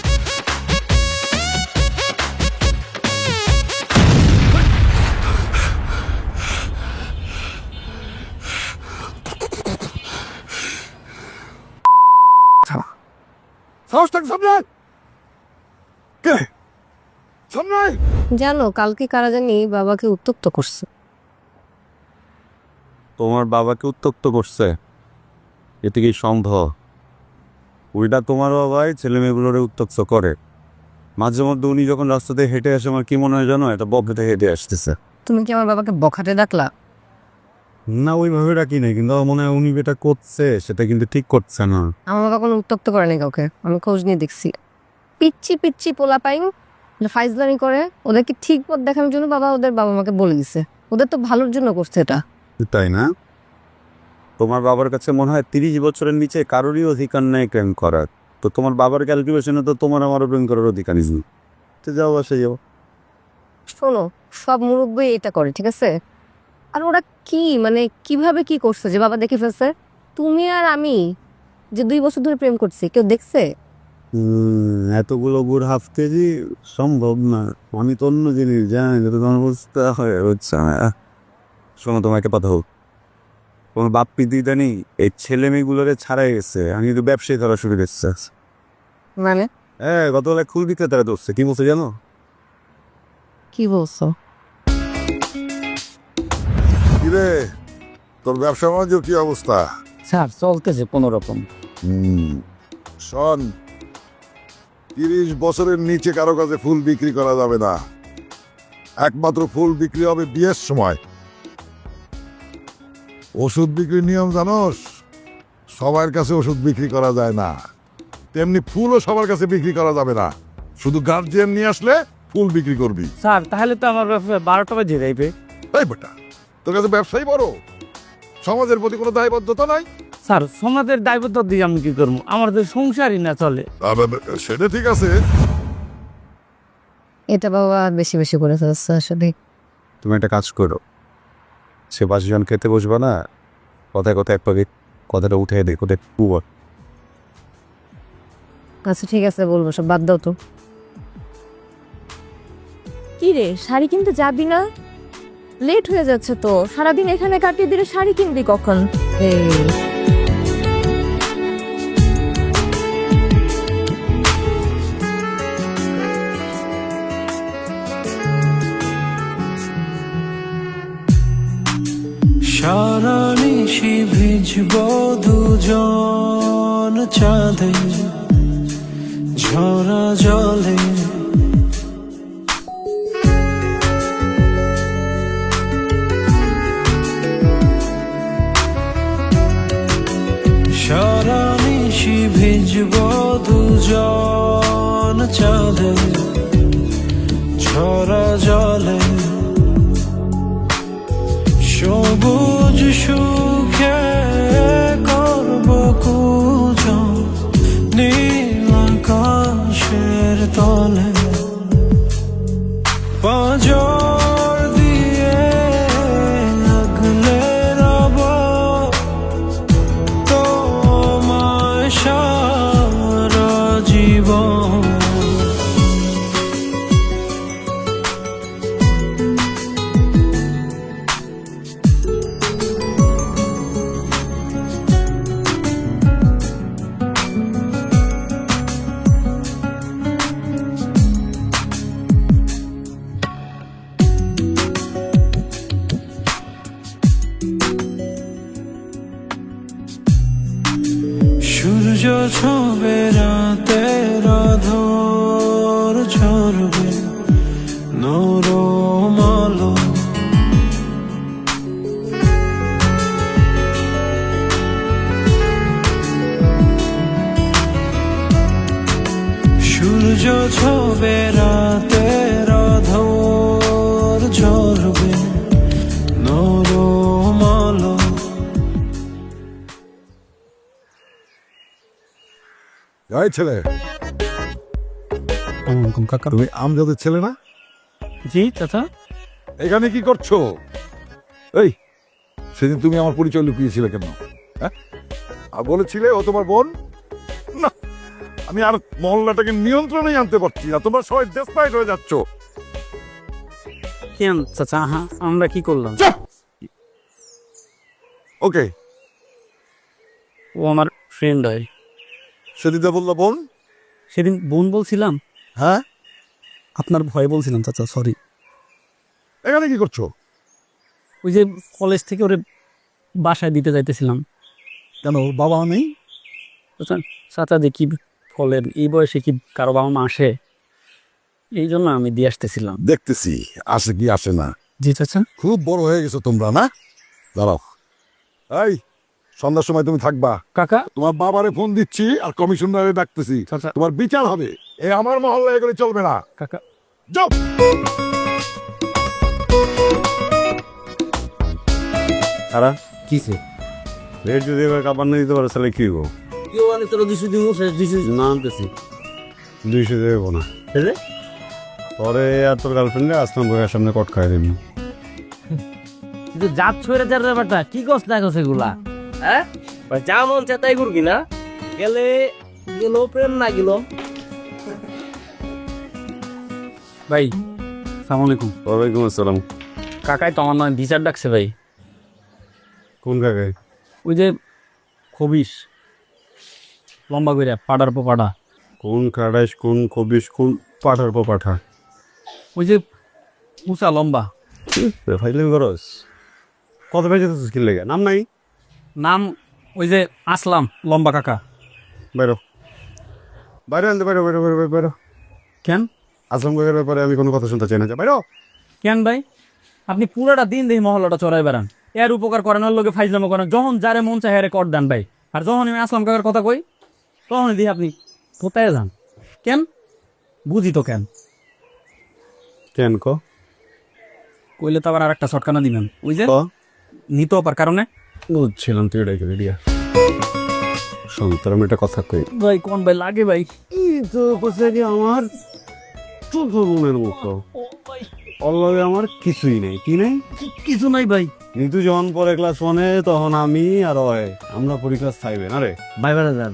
সাহস থাক সামনে আয়। কে সামনে আয়। জানো কালকে কারা জানি বাবাকে উত্তক্ত করছে। তোমার বাবাকে উত্তক্ত করছে? এতে কি সম্ভব? ওইটা তোমার বাবাই ছেলে মেয়েগুলোরে উত্তক্ত করে। মাঝে মধ্যে উনি যখন রাস্তাতে হেঁটে আসে, আমার কি মনে হয় জানো, এটা বকেতে হেঁটে আসতেছে। তুমি কি আমার বাবাকে বখাটে ডাকলা? না, ওইভাবে রাখি নাই, কিন্তু আমার মনে হয় উনি যেটা করছে সেটা কিন্তু ঠিক করছে না। আমার বাবা কোনো উত্তক্ত করে নাই কাউকে, আমি খোঁজ নিয়ে দেখছি। পিচ্ছি পিচ্ছি পোলা পাইন ফাইজলামি করে, ওদেরকে ঠিক পথ দেখানোর জন্য বাবা ওদের বাবা মাকে বলে দিছে। ওদের তো ভালোর জন্য করছে এটা। তাই না? তোমার বাবার কাছে মনে হয় 30 বছরের নিচে কারোরই অধিকার নেই প্রেম করার। তো তোমার বাবার ক্যালকুলেশনে তো তোমার আমারও প্রেম করার অধিকার নেই। তো যাও, বাসে যাও। শোনো, সব মুরব্বী এটা করে, ঠিক আছে? আর ওরা কি মানে কিভাবে কি করছে যে বাবা দেখে ফেলছে? তুমি আর আমি যে 2 বছর ধরে প্রেম করছি, কেউ দেখছে? এতগুলো গুড় হাফ কেজি সম্ভব না। আমি তো অন্য জিনিস জানি, যাতে তোমার বুঝতে হয় হচ্ছে না। শোনো, তোমাকে কথা হোক, তোমার বাপ পিদিটা নেই এই ছেলে মেয়েগুলোরে ছাড়াই গেছে। আমি কিন্তু ব্যবসায়ী করা শুরু করছে। মানে হ্যাঁ, গতবেলা খুল বিক্রেতারা ধরছে। কি বলছে জানো? কি বলছো? কিরে, তোর ব্যবসা বাণিজ্য কি অবস্থা? স্যার চলতেছে কোনো রকম। শোন, 30 বছরের নিচে কারো কাছে ফুল বিক্রি করা যাবে না। একমাত্র ফুল বিক্রি হবে বিয়ের সময়। ওষুধ বিক্রির নিয়ম জানোস? সবার কাছে ওষুধ বিক্রি করা যায় না, তেমনি ফুলও সবার কাছে বিক্রি করা যাবে না। শুধু গার্জিয়ান নিয়ে আসলে ফুল বিক্রি করবি। স্যার তাহলে তো আমার 12টা বাজে যাইবে। এই বেটা, তোর কাছে ব্যবসায়ী বড়, সমাজের প্রতি কোনো দায়বদ্ধতা নাই? স্যার সমাজের দায়বদ্ধ দিয়ে আমি কি করবো? আমার তো সংসারই না চলে। সেটা ঠিক আছে। এটা বাবা বেশি বেশি করে ফেলছে আসলে। তুমি একটা কাজ করো, সে 5 জন খেতে বসবে না, কথায় কথায় এক পাকে কথাটা উঠে দেখো, দেখো। আচ্ছা ঠিক আছে, বলবো, সব বাদ দাও তো। কি রে, শাড়ি কিনতে যাবি না? লেট হয়ে যাচ্ছে তো, সারাদিন এখানে কাটিয়ে দিলে শাড়ি কিনবি কখন? এই সারা নিশি ভিজব দুজন চাঁদে ঝরা জলে, সারা নিশি ভিজব দুজন চাঁদে ঝরা জলে, সবুজ সুখে করব কুজন নীল আকাশের তলে, পাঁজর দিয়ে আগলে রব তোমায় সারা জীবন। সূর্য ছবে রাতের আঁধর ঝরবে নরম আলো, সূর্য ছবে রাতের আঁধর ঝরবে নরম আলো। এই ছেলে, তুমি আমজাদের ছেলে না? জি চাচা। এখানে কি করছো? এই, সেদিন তুমি আমার পরিচয় লুকিয়েছিলে কেন? হ্যাঁ, আর বলেছিলে ও তোমার বোন? না, আমি আর মহল্লাটাকে নিয়ন্ত্রণে আনতে পারছি না, তোমরা সবাই ডেসপাইট হয়ে যাচ্ছ। কেন চাচা, হ্যাঁ আমরা কি করলাম? ওকে, ও আমার ফ্রেন্ড হয়। সেদিন বললো বোন, সেদিন বোন বলছিলাম, হ্যাঁ, আপনার ভয়ে বলছিলাম চাচা, সরি। এখানে কি করছো? ওই যে কলেজ থেকে ওরে বাসায় দিতে যাইতেছিলাম। কেন, ওর বাবা নেই? চাচা যে কি বলেন, এই বয়সে কি কারো বাবা মা আসে? এই জন্য আমি দিয়ে আসতেছিলাম। দেখতেছি আসে কি আসে না। জি চাচা। খুব বড় হয়ে গেছো তোমরা, না? দাঁড়াও, এই সন্ধ্যার সময় তুমি থাকবা। কাকা। তোমার বাবারে ফোন দিচ্ছি আর কমিশনারে ডাকতেছি। চাচা। তোমার বিচার হবে। এই আমার মহল্লায় এগুলো চলবে না। কাকা। যাও। তারা কিসে রেট যদি এবার কাবার না দিতে পারো তাহলে কি হবো? কেউ মানে তোর 200 দিব, 200 না আনতেছি। 200 দেবো না। রে পরে আর তোর গার্লফ্রেন্ডে আসলাম বইয়ের সামনে কট খাই দিবি। কিন্তু জাত ছুঁড়ে যার ব্যাপারটা কি কস না কস এগুলা, হ্যাঁ? যা মন চায় তাই করবি না? গেলে গেল প্রেম না গেল। ভাই সালাম আলাইকুম। ওয়ালাইকুম আসসালাম। কাকাই তো আমার নয় বিচার ডাকছে ভাই। কোন কাকাই? ওই যে খবিস লম্বা করে পাড়ার পর পাড়া। কোন কাড়াইশ, কোন কবিশ, কোন পাঠার পর পাঠা? ওই যে উঁচা লম্বা। ফাইজলামি করস? কত পেয়ে যেতেছিস কি লেগে? নাম নাই? নাম ওই যে আসলাম, লম্বা কাকা। বাইরো বাইরে আনতে, বাইরো বাইরো বাইরো বাইরো। কেন? আসলাম কাকার ব্যাপারে আমি কোনো কথা শুনতে চাই না, যা বাইরো। কেন ভাই? আপনি পুরাটা দিন দেখি মহল্লাটা চড়াই বেড়ান, এর উপকার করেন, ওর লোকে ফাইজলামো করেন, যখন যারে মন চায় হেরে কর দেন ভাই। আর যখন আমি আসলাম কাকার কথা কই তখন দিই আপনি কোথায় যান। কেন? বুঝি তো কেন। কেন ক? কইলে তো আবার আর একটা শটকানা দিবেন। ওই যে ক? নিত অপার কারণে। বুঝছিলাম তুই এটাই করে দিয়া। শোন, তোর আমি একটা কথা কই। ভাই কোন ভাই লাগে ভাই। এই তো কোথায় আমার চোখ মনের মতো অল্লগে আমার কিছুই নেই। কি নেই? কিছু নাই ভাই। কিন্তু যখন পরে ক্লাস 1-এ তখন আমি আর আমরা পড়ি ক্লাস 5-এ, না রে? ভাই বেড়াদার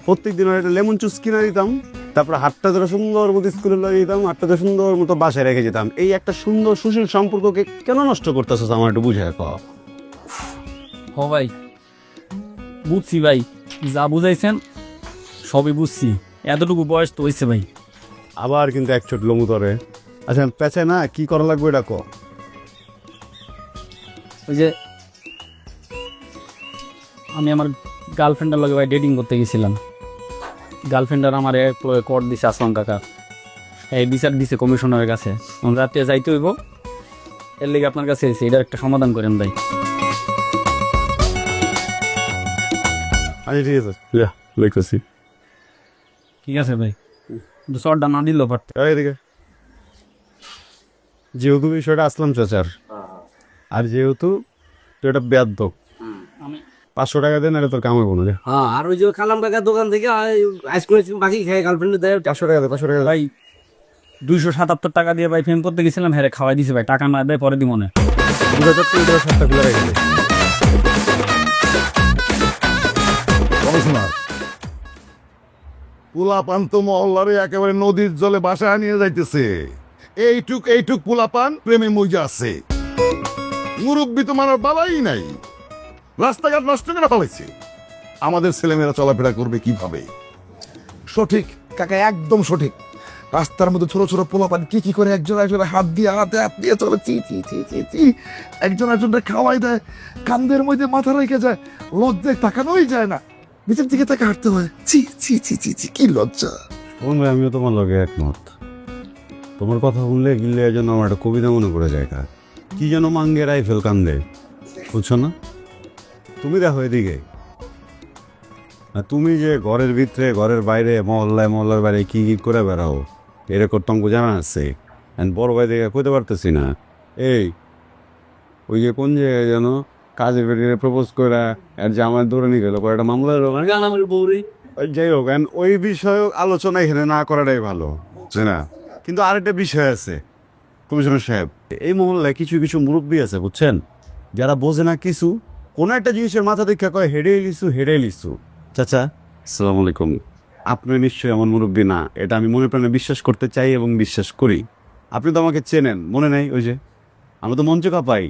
প্রত্যেক দিন একটা লেমন জুস কিনে দিতাম, তারপরে হাতটা ধরে সুন্দর মতো স্কুলে লাগিয়ে দিতাম, হাতটা ধরে সুন্দর মতো বাসায় রেখে যেতাম। এই একটা সুন্দর সুশীল সম্পর্ককে কেন নষ্ট করতেছ আমার একটু বুঝে ক। হ ভাই বুঝছি ভাই, যা বুঝাইছেন সবই বুঝছি, এতটুকু বয়স তো হয়েছে ভাই। আবার কিন্তু এক চোট লমু তরে। আচ্ছা পেঁচে না, কি করা লাগবে এটা ক। ওই যে আমি আমার গার্লফ্রেন্ডের লগে ভাই ডেটিং করতে গেছিলাম। গার্লফ্রেন্ডার আমার কর দিছে আসলাম কাকা, এই বিচার দিছে কমিশনারের কাছে। রাতে যাইতে হইব, এর লেগে আপনার কাছে এসে এটার একটা সমাধান করেন ভাই। আচ্ছা ঠিক আছে, যা লিখতেছি। ঠিক আছে ভাই, শর্টটা না দিলেও পারত। এদিকে যেহেতু বিষয়টা আসলাম চাচার, আর যেহেতু তুই এটা বেয়াদ্দ, 500 টাকা দেন, আর তোর কাম হইব না। হ্যাঁ, আর ওই যে কালাম কাকার দোকান থেকে আইসক্রিম বাকি খেয়ে গার্লফ্রেন্ড দেয় 500 টাকা দে, 500 টাকা ভাই 277 টাকা দিয়ে ভাই ফেম করতে গেছিলাম, হ্যাঁ খাওয়াই দিছে ভাই, টাকা না দেয় পরে দিব মনে। 2000 টাকা 7টা খুলে রেখে দে। কমিশনার, পোলাপান তো মহল্লারে একেবারে নদীর জলে বাসায় নিয়ে যাইতেছে। এইটুক পোলাপান প্রেমে মজা আছে। মুরব্বী তো মানার বালাই নাই, রাস্তাঘাট নষ্ট করে ফেলেছে। আমাদের ছেলেমেয়েরা চলাফেরা করবে কিভাবে? সঠিক কাকা, একদম সঠিক। রাস্তার মধ্যে ছোট ছোট পোলাপান কি করে একজন একজনের হাত দিয়ে চলে, চি চি চি চি চি, একজন একজনটা খাওয়াই দেয়, কান্দের মধ্যে মাথা রেখে যায়, লজ্জায় তাকানোই যায় না, নিচের দিকে তাকে হাঁটতে হয়। চি চি চি চি চি, কি লজ্জা। শোন ভাই, আমিও তোমার লগে একমত। তোমার কথা শুনলে গিলে যেন আমার একটা কবিতা মনে পড়ে যায়। কার কি যেন মাঙ্গে রাইফেল কান্দে, বুঝছো না? তুমি দেখো এদিকে, আর তুমি যে ঘরের ভিতরে ঘরের বাইরে মহল্লার বাইরে কি কি করে বেড়াও, এরকম তোমাকে জানা আছে। বড় ভাই দেখে কইতে পারতেছি না। এই ওই যে কোন জায়গায় যেন কাজে বেরিয়ে প্রপোজ করে আর যে আমার দৌড়ে নিয়ে গেল একটা মামলার আমার বউরে। যাই হোক, ওই বিষয়ে আলোচনা এখানে না করাটাই ভালো, বুঝছে না? কিন্তু আরেকটা বিষয় আছে কমিশনার সাহেব, এই মহল্লায় কিছু কিছু মুরব্বী আছে বুঝছেন, যারা বোঝে না কিছু, কোনো একটা জিনিসের মাথা দীক্ষা কয় হেডে লিসু। চাচা আসসালামু আলাইকুম, আপনি নিশ্চয়ই আমার মুরব্বী না, এটা আমি মনে প্রাণে বিশ্বাস করতে চাই এবং বিশ্বাস করি। আপনি তো আমাকে চেনেন, মনে নাই? ওই যে আমরা তো মঞ্চ কাঁপাই,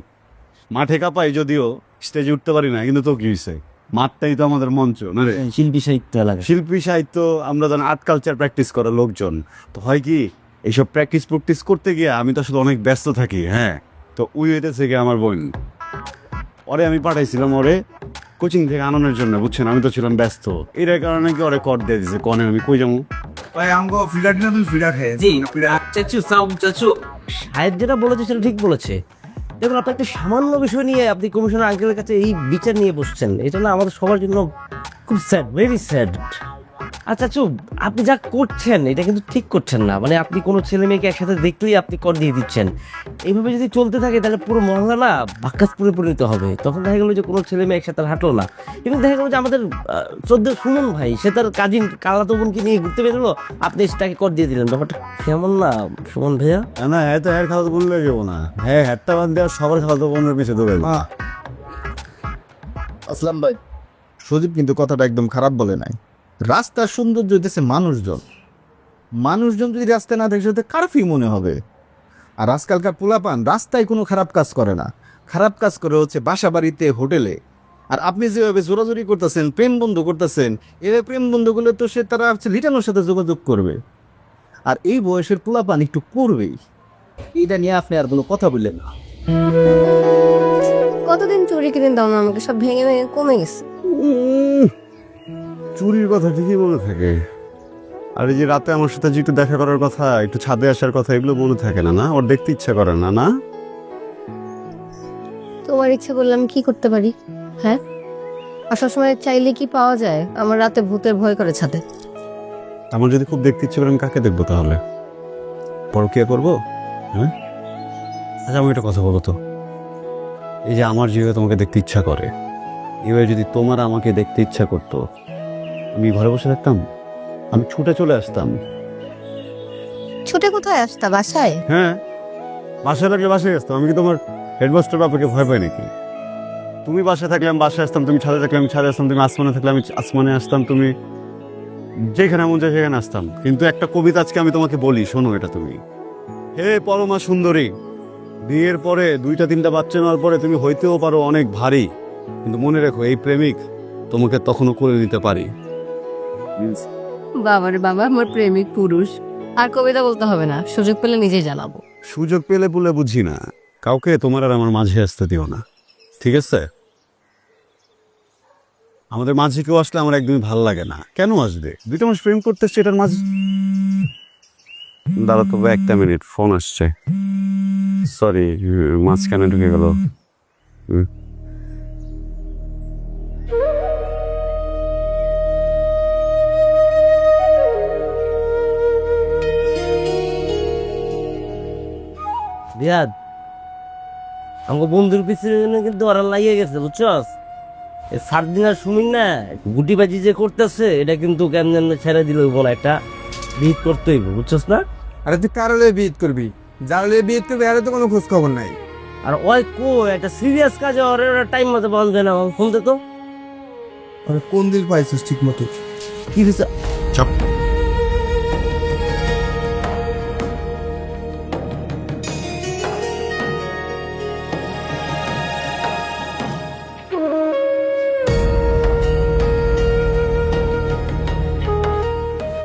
মাঠে কাঁপাই, যদিও স্টেজে উঠতে পারি না, কিন্তু তো কি হয়েছে, মাঠটাই তো আমাদের মঞ্চ না রে। শিল্পী সাহিত্য এলাকা। শিল্পী সাহিত্য আমরা যেন আর্ট কালচার প্র্যাকটিস করা লোকজন, তো হয় কি এইসব প্র্যাকটিস করতে গিয়ে আমি তো আসলে অনেক ব্যস্ত থাকি। হ্যাঁ, তো ওই হইতেছে কি আমার বোন, ওরে আমি পাঠাইছিলাম ওরে কোচিং থেকে আনানোর জন্য, বুঝছেন, আমি তো ছিলাম ব্যস্ত, এর কারণে কি ওরে কর দিয়ে দিছে, কনে আমি কই যাবো। ভাই আমগো ফিডা কিনা তুই ফিডা খেয়ে জি চাচু সাহেব যেটা বলেছে সেটা ঠিক বলেছে। দেখুন, আপনি একটা সামান্য বিষয় নিয়ে আপনি কমিশনার আঙ্কেলের কাছে এই বিচার নিয়ে বসছেন, এটা না আমাদের সবার জন্য খুব স্যাড, ভেরি স্যাড। আচ্ছা চাচু, আপনি যা করছেন এটা কিন্তু ঠিক করছেন না। মানে আপনি কোনো ছেলে মেয়েকে একসাথে দেখলেই আপনি কর দিয়ে দিচ্ছেন। এইভাবে যদি চলতে থাকে তাহলে পুরো মহল্লা না বাক্কাসপুরে পরিণত হবে। তখন দেখা গেলো যে কোনো ছেলে মেয়ে একসাথে হাঁটলো না, কিন্তু দেখা গেলো যে আমাদের শ্রদ্ধেয় সুমন ভাই সে তার কাজিন কালাতো বোনকে নিয়ে ঘুরতে বেরোলো, আপনি সেটাকে কর দিয়ে দিলেন। ব্যাপারটা কেমন না সুমন ভাইয়া? না হ্যাঁ, তো হ্যাঁ খাওয়া তো বললে যাবো না, হ্যাঁ হ্যাটটা বাদ দেওয়া সবার খাওয়া তো বোনের পিছিয়ে দেবে। আসলাম ভাই, সজীব কিন্তু কথাটা একদম খারাপ বলে নাই। রাস্তার সৌন্দর্য হইতেছে মানুষজন, মানুষজন যদি রাস্তায় না দেখে তো কারফি মনে হবে। আর আজকালকার পোলাপান রাস্তায় কোনো খারাপ কাজ করে না, খারাপ কাজ করে হচ্ছে বাসা বাড়িতে, হোটেলে। আর আপনি যেভাবে জোরাজোরি করতেছেন, প্রেম বন্ধ করতেছেন, এভাবে প্রেম বন্ধ করলে তো সে তারা হচ্ছে লিটানোর সাথে যোগাযোগ করবে। আর এই বয়সের পোলাপান একটু করবেই, এইটা নিয়ে আপনি আর কোনো কথা বললেন না। কতদিন চুরি কিনে দাও না আমাকে, সব ভেঙে ভেঙে কমে গেছে। চুরির কথা ঠিকই মনে থাকে, আর এই যে রাতে আমার সাথে যে একটু দেখা করার কথা, একটু ছাদে আসার কথা, এগুলো মনে থাকে না? না, ওর দেখতে ইচ্ছা করে না? না, তোমার ইচ্ছে করলে আমি কি করতে পারি? হ্যাঁ, আর সবসময় চাইলে কি পাওয়া যায়? আমার রাতে ভূতের ভয় করে ছাদে। আমার যদি খুব দেখতে ইচ্ছে করে আমি কাকে দেখবো তাহলে? পরকিয়া করবো? হ্যাঁ, আচ্ছা আমি একটা কথা বলো তো, এই যে আমার যেভাবে তোমাকে দেখতে ইচ্ছা করে, এভাবে যদি তোমার আমাকে দেখতে ইচ্ছা করতো, আমি ঘরে বসে থাকতাম? আমি ছুটে চলে আসতাম। ছুটে কোথায় আসতা? বাসায়? হ্যাঁ, বাসায় থাকলে বাসায় আসতাম। আমি কি তোমার হেডমাস্টার বাবাকে ভয় পাই নাকি? তুমি বাসায় থাকলে আমি বাসায় আসতাম, তুমি ছাদে থাকলে আমি ছাদে আসতাম, তুমি আসমানে থাকলে আমি আসমানে আসতাম, তুমি যেখানে মন যায় সেখানে আসতাম। কিন্তু একটা কবিতা আজকে আমি তোমাকে বলি, শোনো এটা তুমি। হে পরমা সুন্দরী, বিয়ের পরে 2-3টা বাচ্চা নেওয়ার পরে তুমি হইতেও পারো অনেক ভারী, কিন্তু মনে রেখো এই প্রেমিক তোমাকে তখনও করে দিতে পারি। বাবারে বাবা, আমার প্রেমিক পুরুষ। আর কবিতা বলতে হবে না, সুযোগ পেলে নিজেই জানাবো। সুযোগ পেলে বলে বুঝি না, কাউকে তোমার আর আমার মাঝে আসতে দিও না, ঠিক আছে? আমাদের মাঝে কেউ আসলে আমার একদমই ভালো লাগে না। কেন আসবে? 2টা মাস প্রেম করতে এসছে, এটার মাঝে দাঁড়া তবে 1 মিনিট, ফোন আসছে, সরি, মাঝখানে ঢুকে গেল। রিয়াদ, আমার বন্ধুর পিছনে কিন্তু ওরা লাগিয়ে গেছে, বুঝছস? এই সারদিনার সুমিং না গুটিবাজি যে করতেছে, এটা কিন্তু কেমন ছেড়ে দিল বলে একটা বিহিত করতে হইব, বুঝছস না? আরে তুই কারলে বিয়ে করবি, যারলে বিয়ে করবি, আরে তো কোনো খোঁজ খবর নাই। আর ওই কো একটা সিরিয়াস কাজে ওর টাইম মতো বন্ধ না, শুনতে তো আরে কোন দিন পাইছিস ঠিক মতো? কি হয়েছে? চাপ।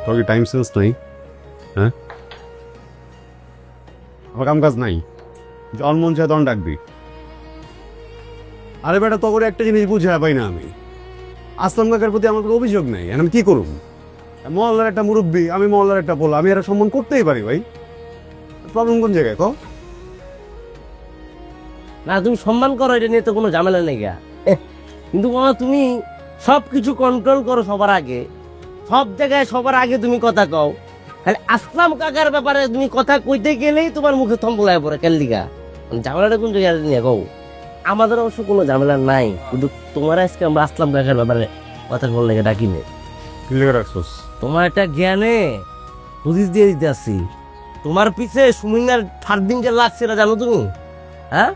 তোর কি টাইম সেন্স নাই? হ্যাঁ, আমার কাম কাজ নাই, জন মন চায় তখন ডাকবি। আরে বেটা, তো করে একটা জিনিস বুঝে পাই না আমি, আসলাম কাকার প্রতি আমার কোনো অভিযোগ নাই, আমি কি করব? মহল্লার একটা মুরব্বী, আমি মহল্লার একটা পোলা, আমি এরা সম্মান করতেই পারি ভাই। প্রবলেম কোন জায়গায় কও? না তুমি সম্মান করো, এটা নিয়ে তো কোনো ঝামেলা নেই গা। কিন্তু মামা তুমি সব কিছু কন্ট্রোল করো সবার আগে, সব জায়গায় সবার আগে তুমি কথা কও। খালি আসলাম কাকার ব্যাপারে তুমি কথা কইতে গেলেই তোমার মুখে থম্বলায় পড়ে, কেন লিগা? ঝামেলাটা কোন জায়গায় নিয়ে কও? আমাদের অবশ্য কোনো ঝামেলা নাই, কিন্তু তোমার আজকে আমরা আসলাম কাকার ব্যাপারে কথা বললে ডাকি নেই। কি লেগে রাখছোস? তোমার একটা জ্ঞানে হুদিস দিয়ে দিতে আসছি। তোমার পিছে সুমিনার 8 দিন যে লাগছে না জানো তুমি? হ্যাঁ,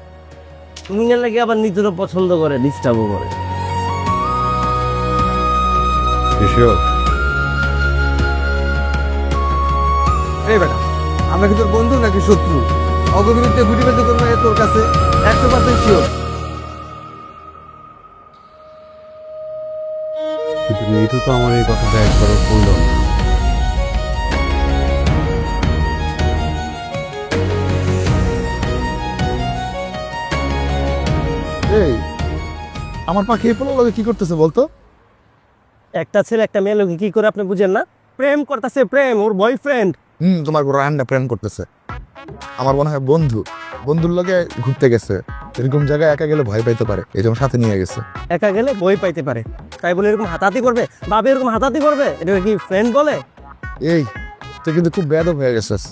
সুমিনার নাকি আবার নিজেরও পছন্দ করে, ডিস্টার্বও করে। এই বেটা, আমরা কি তোর বন্ধু নাকি শত্রু? অগবিরুদ্ধে গুটি বেঁধে করবো তোর কাছে 100% শিওর। মিঠু তো আমার এই কথাটা একবারও বললো না। এই আমার পাখি এই পোলার লগে কি করতেছে বলতো? একটা ছেলে একটা মেয়ে লোকে কি করে আপনি বুঝেন না? প্রেম করতেছে, প্রেম, ওর বয়ফ্রেন্ড। তোমার রান্না প্রেম করতেছে। আমার মনে হয় বন্ধুর লগে ঘুরতে গেছে, এরকম জায়গায় একা গেলে ভয় পাইতে পারে, এই জন্য সাথে নিয়ে গেছে। একা গেলে বই পাইতে পারে, তাই বলে এরকম হাতাহাতি করবে? বাবা এরকম হাতাহাতি করবে? এটা কি ফ্রেন্ড বলে? এই তুই কিন্তু খুব বেয়াদব হয়ে গেছিস,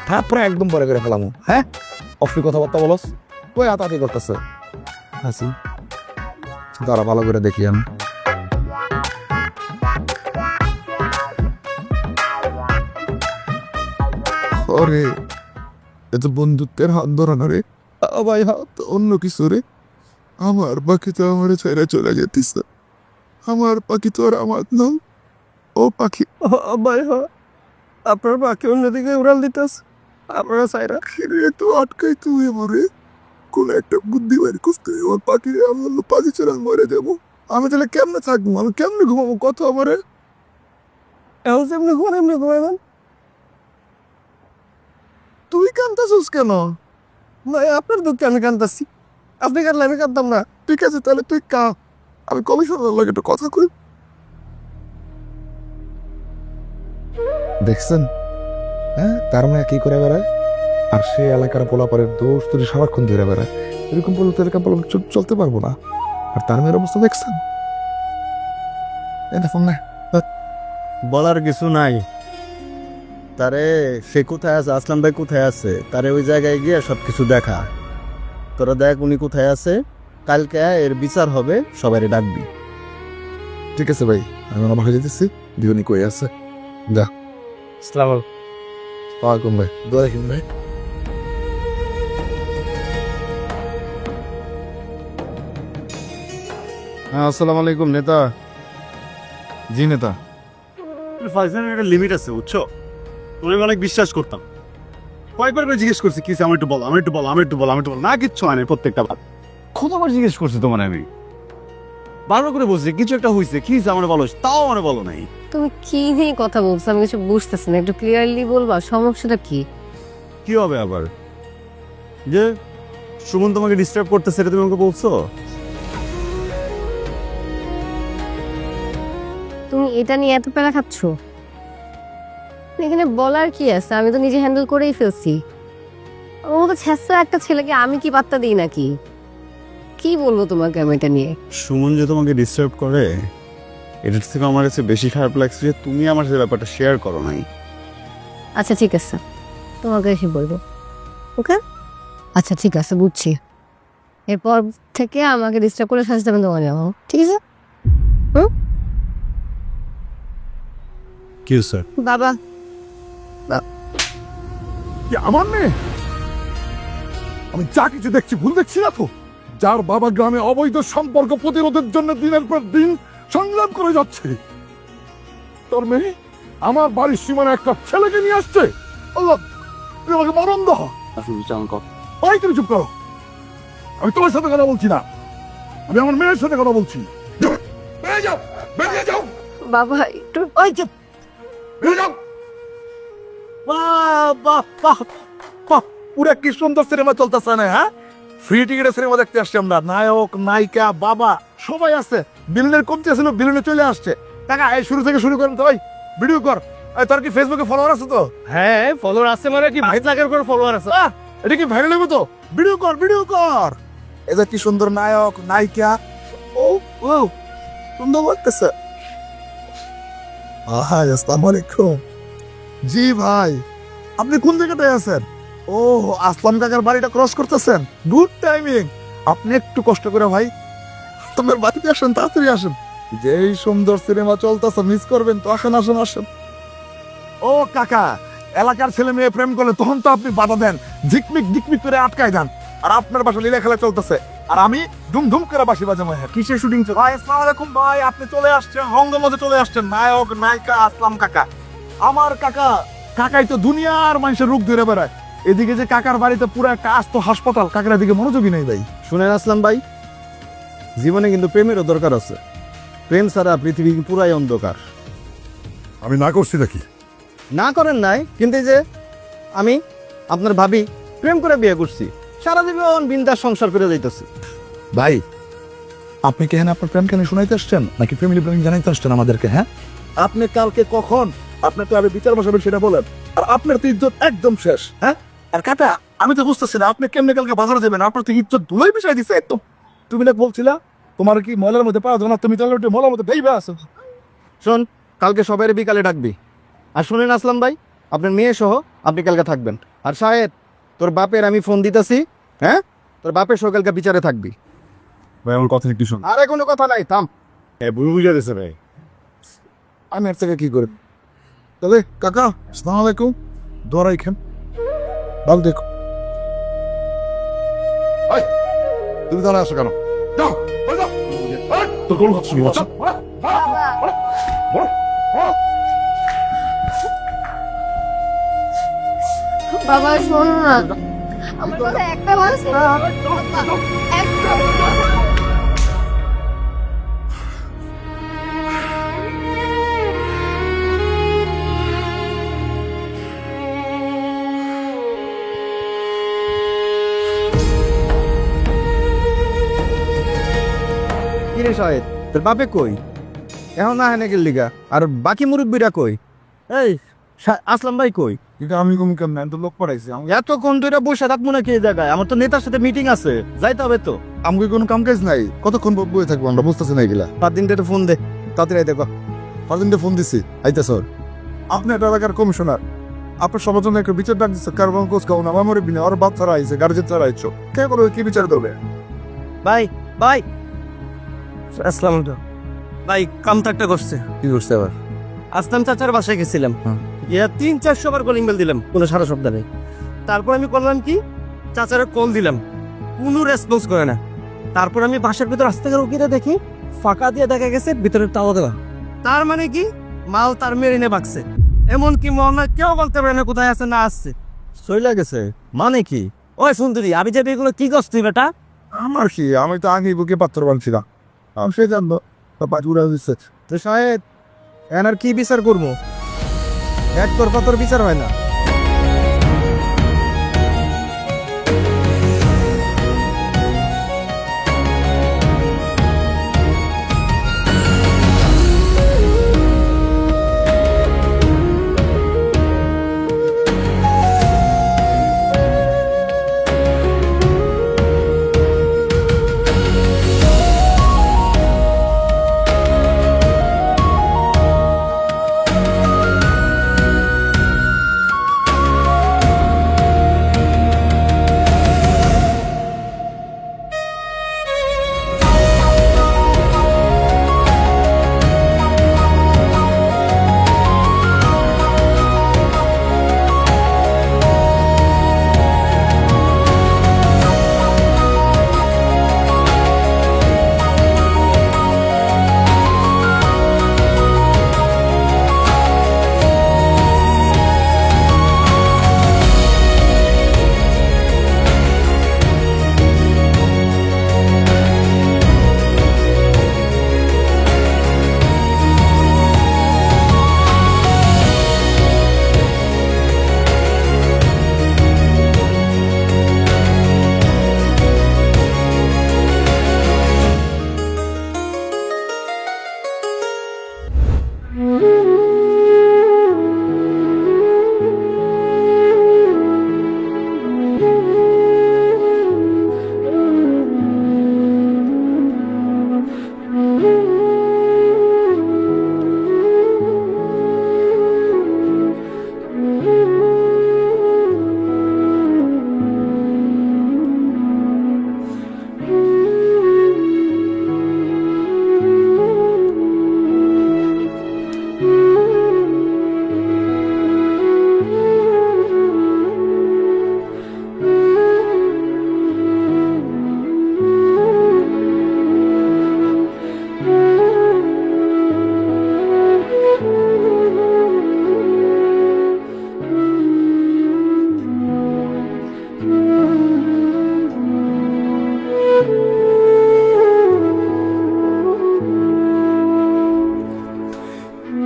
তারপরে একদম পরে করে ফেলামু। হ্যাঁ, অফি কথাবার্তা বলস, ওই হাতাহাতি করতেছে। হাসি তারা ভালো করে দেখি আমি। ওরে এত বন্ধুত্বের হাত ধরানো রে, ভাই হাত অন্য কিছু রে। আমার পাখি তো আমার ছেড়ে চলে যেতিস, আমার পাখি তো আর আমার নাম, ও পাখি ভাই আপনার বাকি অন্যদিকে উড়াল দিতেস, আপনারা সাইরা তো আটকাই তুই আমারে কোন একটা বুদ্ধি বের করতে, আমার পাখি আমার পাখি ছেড়ে মরে যাবো। আমি তাহলে কেমনে থাকবো, আমি কেমনে ঘুমাবো কত আমারে? এখন এমনি ঘুমান, এমনি ঘুমাইবেন। তুই কান্দাছিস কেন? ভাই আপনার দুঃখে আমি কান্দাচ্ছি, আপনি কাঁদলে আমি কাঁদতাম না। ঠিক আছে তাহলে তুই কা, আমি কমিশনার লাগে একটু কথা কই। দেখছেন, হ্যাঁ তার মানে কি করে বেড়ায়, আর সে এলাকার পোলাপারের দোষ তুই সারাক্ষণ ধরে বেড়ায়। এরকম বললে তো এরকম চলতে পারবো না। আর তার মেয়ের অবস্থা দেখছেন, ফোন না বলার কিছু নাই। তারে সে কোথায় আছে, আসলাম ভাই কোথায় আছে, তারে ওই জায়গায় গিয়ে সব কিছু দেখা। তোরা দেখ উনি কোথায় আছে, কালকে এর বিচার হবে, সবাই ডাকবি। ঠিক আছে ভাই, আমি আমার বাসায় যেতেছি, দিওনি কই আছে যা। আসসালামু আলাইকুম ভাই, দোয়া রাখেন ভাই। হ্যাঁ আসসালামু আলাইকুম নেতা। জি নেতা। ফাইজলামের একটা লিমিট আছে বুঝছো, তুমি অনেক বিশ্বাস করতাম। কয়েকবার করে জিজ্ঞেস করছি কি আমার একটু বলো, আমার একটু বলো, আমার একটু বলো, আমার একটু বলো, না কিচ্ছু হয় না। প্রত্যেকটা বার কতবার জিজ্ঞেস করছি তোমার, আমি বারবার করে বলছি কিছু একটা হয়েছে, কি আমার বলো, তাও আমার বলো নাই। তুমি কি নিয়ে কথা বলছো আমি কিছু বুঝতেছি না, একটু ক্লিয়ারলি বলবা সমস্যাটা কি? কি হবে আবার যে সুমন তোমাকে ডিস্টার্ব করতেছে, এটা তুমি আমাকে বলছো? তুমি এটা নিয়ে এত প্যারা খাচ্ছ? এখানে বলার কি আছে, আমি তো নিজে হ্যান্ডেল করেই ফেলছি। আমার মতো ছেঁচা একটা ছেলেকে আমি কি পাত্তা দিই নাকি? কি বলবো তোমাকে আমি এটা নিয়ে? সুমন যে তোমাকে ডিস্টার্ব করে, এটার থেকে আমার কাছে বেশি খারাপ লাগছে যে তুমি আমার সাথে ব্যাপারটা শেয়ার করো নাই। আচ্ছা ঠিক আছে, তোমাকে এসে বলবো। ওকে আচ্ছা ঠিক আছে, বুঝছি। এরপর থেকে আমাকে ডিস্টার্ব করে সাথে সাথে তোমার যাবো, ঠিক আছে? কি স্যার? বাবা আমার মেয়ে, আমি যা কিছু দেখছি ভুল দেখছি না তো? যার বাবা গ্রামে অবৈধ সম্পর্ক প্রতিরোধের জন্য দিনের পর দিন সংগ্রাম করে যাচ্ছে, তোর মেয়ে আমার বাড়ির সীমানা একটা ছেলেকে নিয়ে আসছে। আল্লাহ, তুমি আমাকে মরণ দাও। ভাই তুমি চুপ করো, আমি তোমার সাথে কথা বলছি না, আমি আমার মেয়ের সাথে কথা বলছি। বেরিয়ে যাও, বেরিয়ে যাও, বাবা একটু ওই যে বেরিয়ে যাও। বাহ বাহ বাহ বাহ, পুরা কি সুন্দর সিনেমা চলতেছে না? হ্যাঁ, ফ্রি টিকেটে সিনেমা দেখতে আসছি আমরা, নায়ক নায়িকা বাবা সবাই আছে। বিলনের কমতি ছিল, বিলনে চলে আসছে। টাকা এই শুরু থেকে শুরু করেন তো ভাই, ভিডিও কর। এই তোর কি ফেসবুকে ফলোয়ার আছে তো? হ্যাঁ ফলোয়ার আছে, মানে কি 22 লাখের করে ফলোয়ার আছে। এটা কি ভাইরাল হবে তো? ভিডিও কর, ভিডিও কর। এদের কি সুন্দর নায়ক নায়িকা, ও ও সুন্দর লাগতেছে। আসসালামু আলাইকুম। জি ভাই, আপনি কোন জায়গাটায় আছেন? ও আসলাম কাকার বাড়িটা ক্রস করতেছেন, গুড টাইমিং। আপনি একটু কষ্ট করে ভাই তোমার বাড়িতে আসেন, তাড়াতাড়ি আসেন। যেই সুন্দর সিনেমা চলতেছে, মিস করবেন তো, আসেন আসেন আসেন। ও কাকা, এলাকার ছেলে মেয়ে প্রেম করলে তখন তো আপনি বাধা দেন, ঝিকমিক ঝিকমিক করে আটকায় দেন। আর আপনার বাসা লীলা খেলা চলতেছে, আর আমি ধুমধুম করে বাসি বাজাবো। কিসের শুটিং চলছে? ভাই আসসালামু আলাইকুম ভাই, আপনি চলে আসছেন রঙ্গমঞ্চে, চলে আসছেন নায়ক নায়িকা আসলাম কাকা। আমার কাকা, কাকাই তো দুনিয়ার মানুষের রূপ ধরে বেড়ায়। এদিকে যে কাকার বাড়িতে পুরো একটা আস্ত হাসপাতাল, কাকার দিকে মনোযোগী নেই ভাই। শুনেন আসলাম ভাই, জীবনে কিন্তু প্রেমেরও দরকার আছে। প্রেম ছাড়া পৃথিবী পুরাই অন্ধকার। আমি না করছি নাকি? না করেন নাই, কিন্তু এই যে আমি আপনার ভাবি প্রেম করে বিয়ে করছি, সারা জীবন বিন্দাস সংসার করে যাইতেছি। ভাই, আপনি কি হ্যাঁ আপনার প্রেম কেন শুনাইতে আসছেন নাকি ফ্যামিলি প্ল্যানিং জানাইতে আসছেন আমাদেরকে? হ্যাঁ, আপনি কালকে কখন আপনার তো আরো বিচার বসাবেন সেটা বলেন। আর আপনার তো ইজ্জত একদম শেষ। হ্যাঁ, আর কাটা আমি তো বুঝতেছি না আপনি কেমনে কালকে বাজারে যাবেন, আপনার তো ইজ্জত ধুলোই বিষয় দিচ্ছে একদম। তুমি না বলছিলা তোমার কি ময়লার মধ্যে পাওয়া যায় না, তুমি তাহলে একটু ময়লার মধ্যে ভেইবা আছো। শোন, কালকে সবাই বিকালে ডাকবি। আর শুনেন আসলাম ভাই, আপনার মেয়ে সহ আপনি কালকে থাকবেন। আর শাহেদ, তোর বাপের আমি ফোন দিতেছি, হ্যাঁ, তোর বাপের সহ কালকে বিচারে থাকবি। ভাই আমার কথা একটু শোন। আরে কোনো কথা নাই, থাম। বুঝে দিছে ভাই, আমি এর থেকে কি করে। তাহলে কাকা আসসালামু আলাইকুম, দোয়া রাখেন, ভালো দেখো। তুমি দাঁড়া আসো কেন? যাও, যাও, যাও। তোর কোন কথা শুনি? বাবা শোনো না, আমার কথা একটা মানুষ না, একটা কিরে শাহেদ, তোর বাপে কই? এখন না হেনে গেল লিগা। আর বাকি মুরব্বীরা কই? এই আসলাম ভাই কই? কিন্তু আমি কম কেমন তো লোক পড়াইছি এতক্ষণ ধরে বসে থাকবো নাকি এই জায়গায়? আমার তো নেতার সাথে মিটিং আছে, যাইতে হবে তো। আমাকে কোনো কাম কাজ নাই, কতক্ষণ বসে থাকবো আমরা, বুঝতেছি না এগুলা। 5 দিন ধরে ফোন দে, তাড়াতাড়ি দেখো। ফার্দিনকে ফোন দিছি, আইতা স্যার। আপনি একটা এলাকার কমিশনার, আপনার সবার জন্য একটা বিচার ডাক দিচ্ছে, কারণ কোচ কাউন আমার মরে বিনা ওর বাপ ছাড়া আইছে, গার্জেন ছাড়া আইছো, কে করবে কি বিচার দেবে? ভাই ভাই আসসালাম ভাই, কাম তো একটা করছে। কি করছে আবার? আসলাম চাচার বাসায় গেছিলাম, হ্যাঁ। ইয়া 3-400 বার কলিং বেল দিলাম, কোনো সারা শব্দ নেই। তারপর আমি করলাম কি, চাচারা কল দিলাম, কোনো রেসপন্স করে না। তারপর আমি বাসার ভিতর রাস্তা থেকে উকিরে দেখি ফাঁকা দিয়ে দেখা গেছে ভিতরে তাওয়া দেওয়া। তার মানে কি, মাল তার মেরিনে বাকছে। এমনকি মহল্লা কেউ বলতে পারে না কোথায় আছে না আসছে। সইলা গেছে মানে কি? ওই সুন্দরী, আমি যে এগুলো কি করছ তুই বেটা? আমার কি, আমি তো আগে বুকে পাত্র বানছিলাম, আমি সে জানবো পাঁচুরা দিচ্ছে। তো শাহেদ, এনার কি বিচার করবো? এক তরফা তোর বিচার হয় না।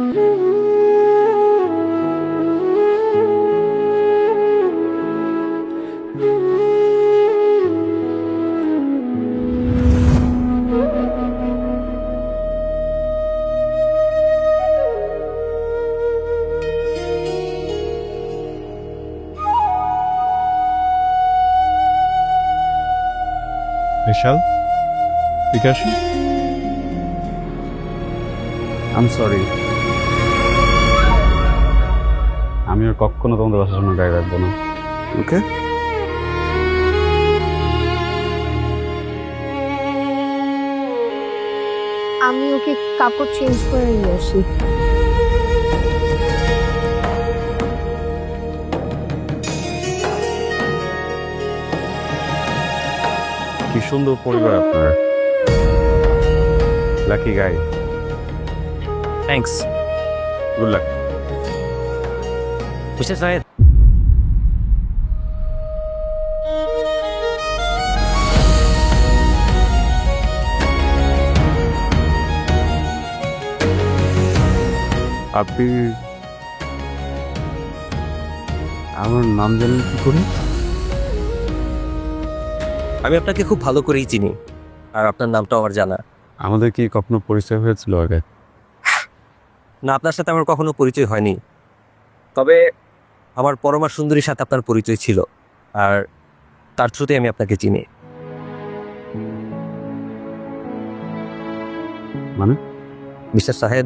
বিশাল, বিকাশ, আই এম সরি। আমি আর কখনো তোমাদের বাসার সামনে গায়ে রাখবো না, ওকে? আমি ওকে কাপড় চেঞ্জ করে নিয়ে আসি। কি সুন্দর পরিবার আপনার, লাকি গাই। থ্যাঙ্কস। Good luck. মিস্টার সাহেব, আপনি আমার নাম জানেন কি করে? আমি আপনাকে খুব ভালো করেই চিনি, আর আপনার নামটাও আমার জানা। আমাদের কি কখনো পরিচয় হয়েছিল আগে? না, আপনার সাথে আমার কখনো পরিচয় হয়নি, তবে আমার পরমা সুন্দরীর সাথে আপনার পরিচয় ছিল, আর তার থ্রুতে আমি আপনাকে চিনি। মানে? মিস্টার সাহেব,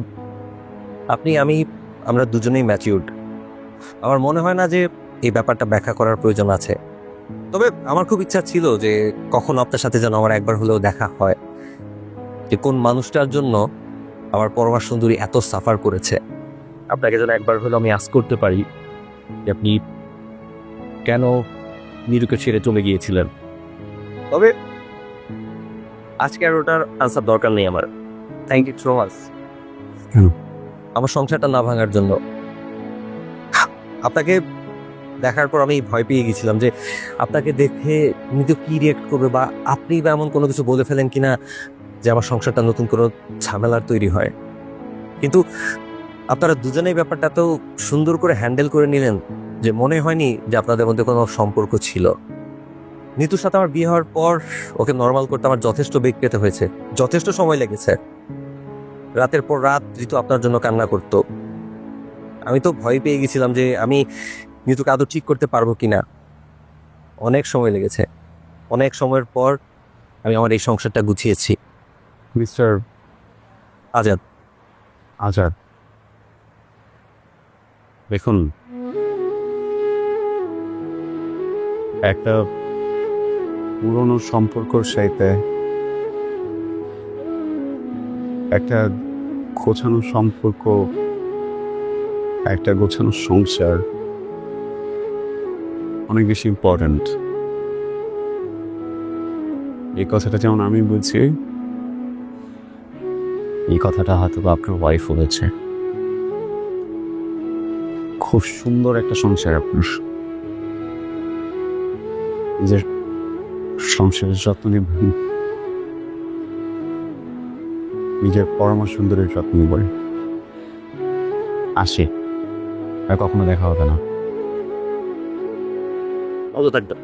আমরা দুজনেই ম্যাচিউরড। আমার মনে হয় না যে এই ব্যাপারটা ব্যাখ্যা করার প্রয়োজন আছে, তবে আমার খুব ইচ্ছা ছিল যে কখনো আপনার সাথে যেন আমার একবার হলেও দেখা হয়, যে কোন মানুষটার জন্য আমার পরমা সুন্দরী এত সাফার করেছে। আপনাকে যেন একবার হলেও আমি আস্ক করতে পারি যে আপনি কেন নিরুকে ছেড়ে চলে গিয়েছিলেন। তবে আজকে আর ওটার আনসার দরকার নেই আমার। Thank you so much. কেন? আমার সংসারটা না ভাঙার জন্য। আপনাকে দেখার পর আমি ভয় পেয়ে গেছিলাম যে আপনাকে দেখে নিতে কি রিয়েক্ট করবে, বা আপনি বা এমন কোনো কিছু বলে ফেলেন কিনা যে আমার সংসারটা নতুন কোনো ঝামেলার তৈরি হয়। কিন্তু আপনারা দুজনেই ব্যাপারটা তো সুন্দর করে হ্যান্ডেল করে নিলেন যে মনে হয়নি যে আপনাদের মধ্যে কোনো সম্পর্ক ছিল। নিতুর সাথে আমার বিয়ে হওয়ার পর ওকে নর্মাল করতে আমার যথেষ্ট বেগ পেতে হয়েছে, যথেষ্ট সময় লেগেছে। রাতের পর রাত ঋতু আপনার জন্য কান্না করত। আমি তো ভয় পেয়ে গেছিলাম যে আমি নিতুকে আদৌ ঠিক করতে পারবো কিনা। অনেক সময় লেগেছে, অনেক সময়ের পর আমি আমার এই সংসারটা গুছিয়েছি। মিস্টার আজাদ। আজাদ, দেখুন, একটা পুরনো সম্পর্কর সাথে একটা গোছানো সম্পর্ক, একটা গোছানো সংসার অনেক বেশি ইম্পর্ট্যান্ট। এই কথাটা যেমন আমি বুঝছি, এই কথাটা হয়তো আপনার ওয়াইফ বলেছে। খুব সুন্দর একটা সংসার আপনার, নিজের সংসারের যত্ন নেবেন, নিজের পরমা সুন্দরের যত্ন নেবেন। আসে, আর কখনো দেখা হবে না। অত থাকতো।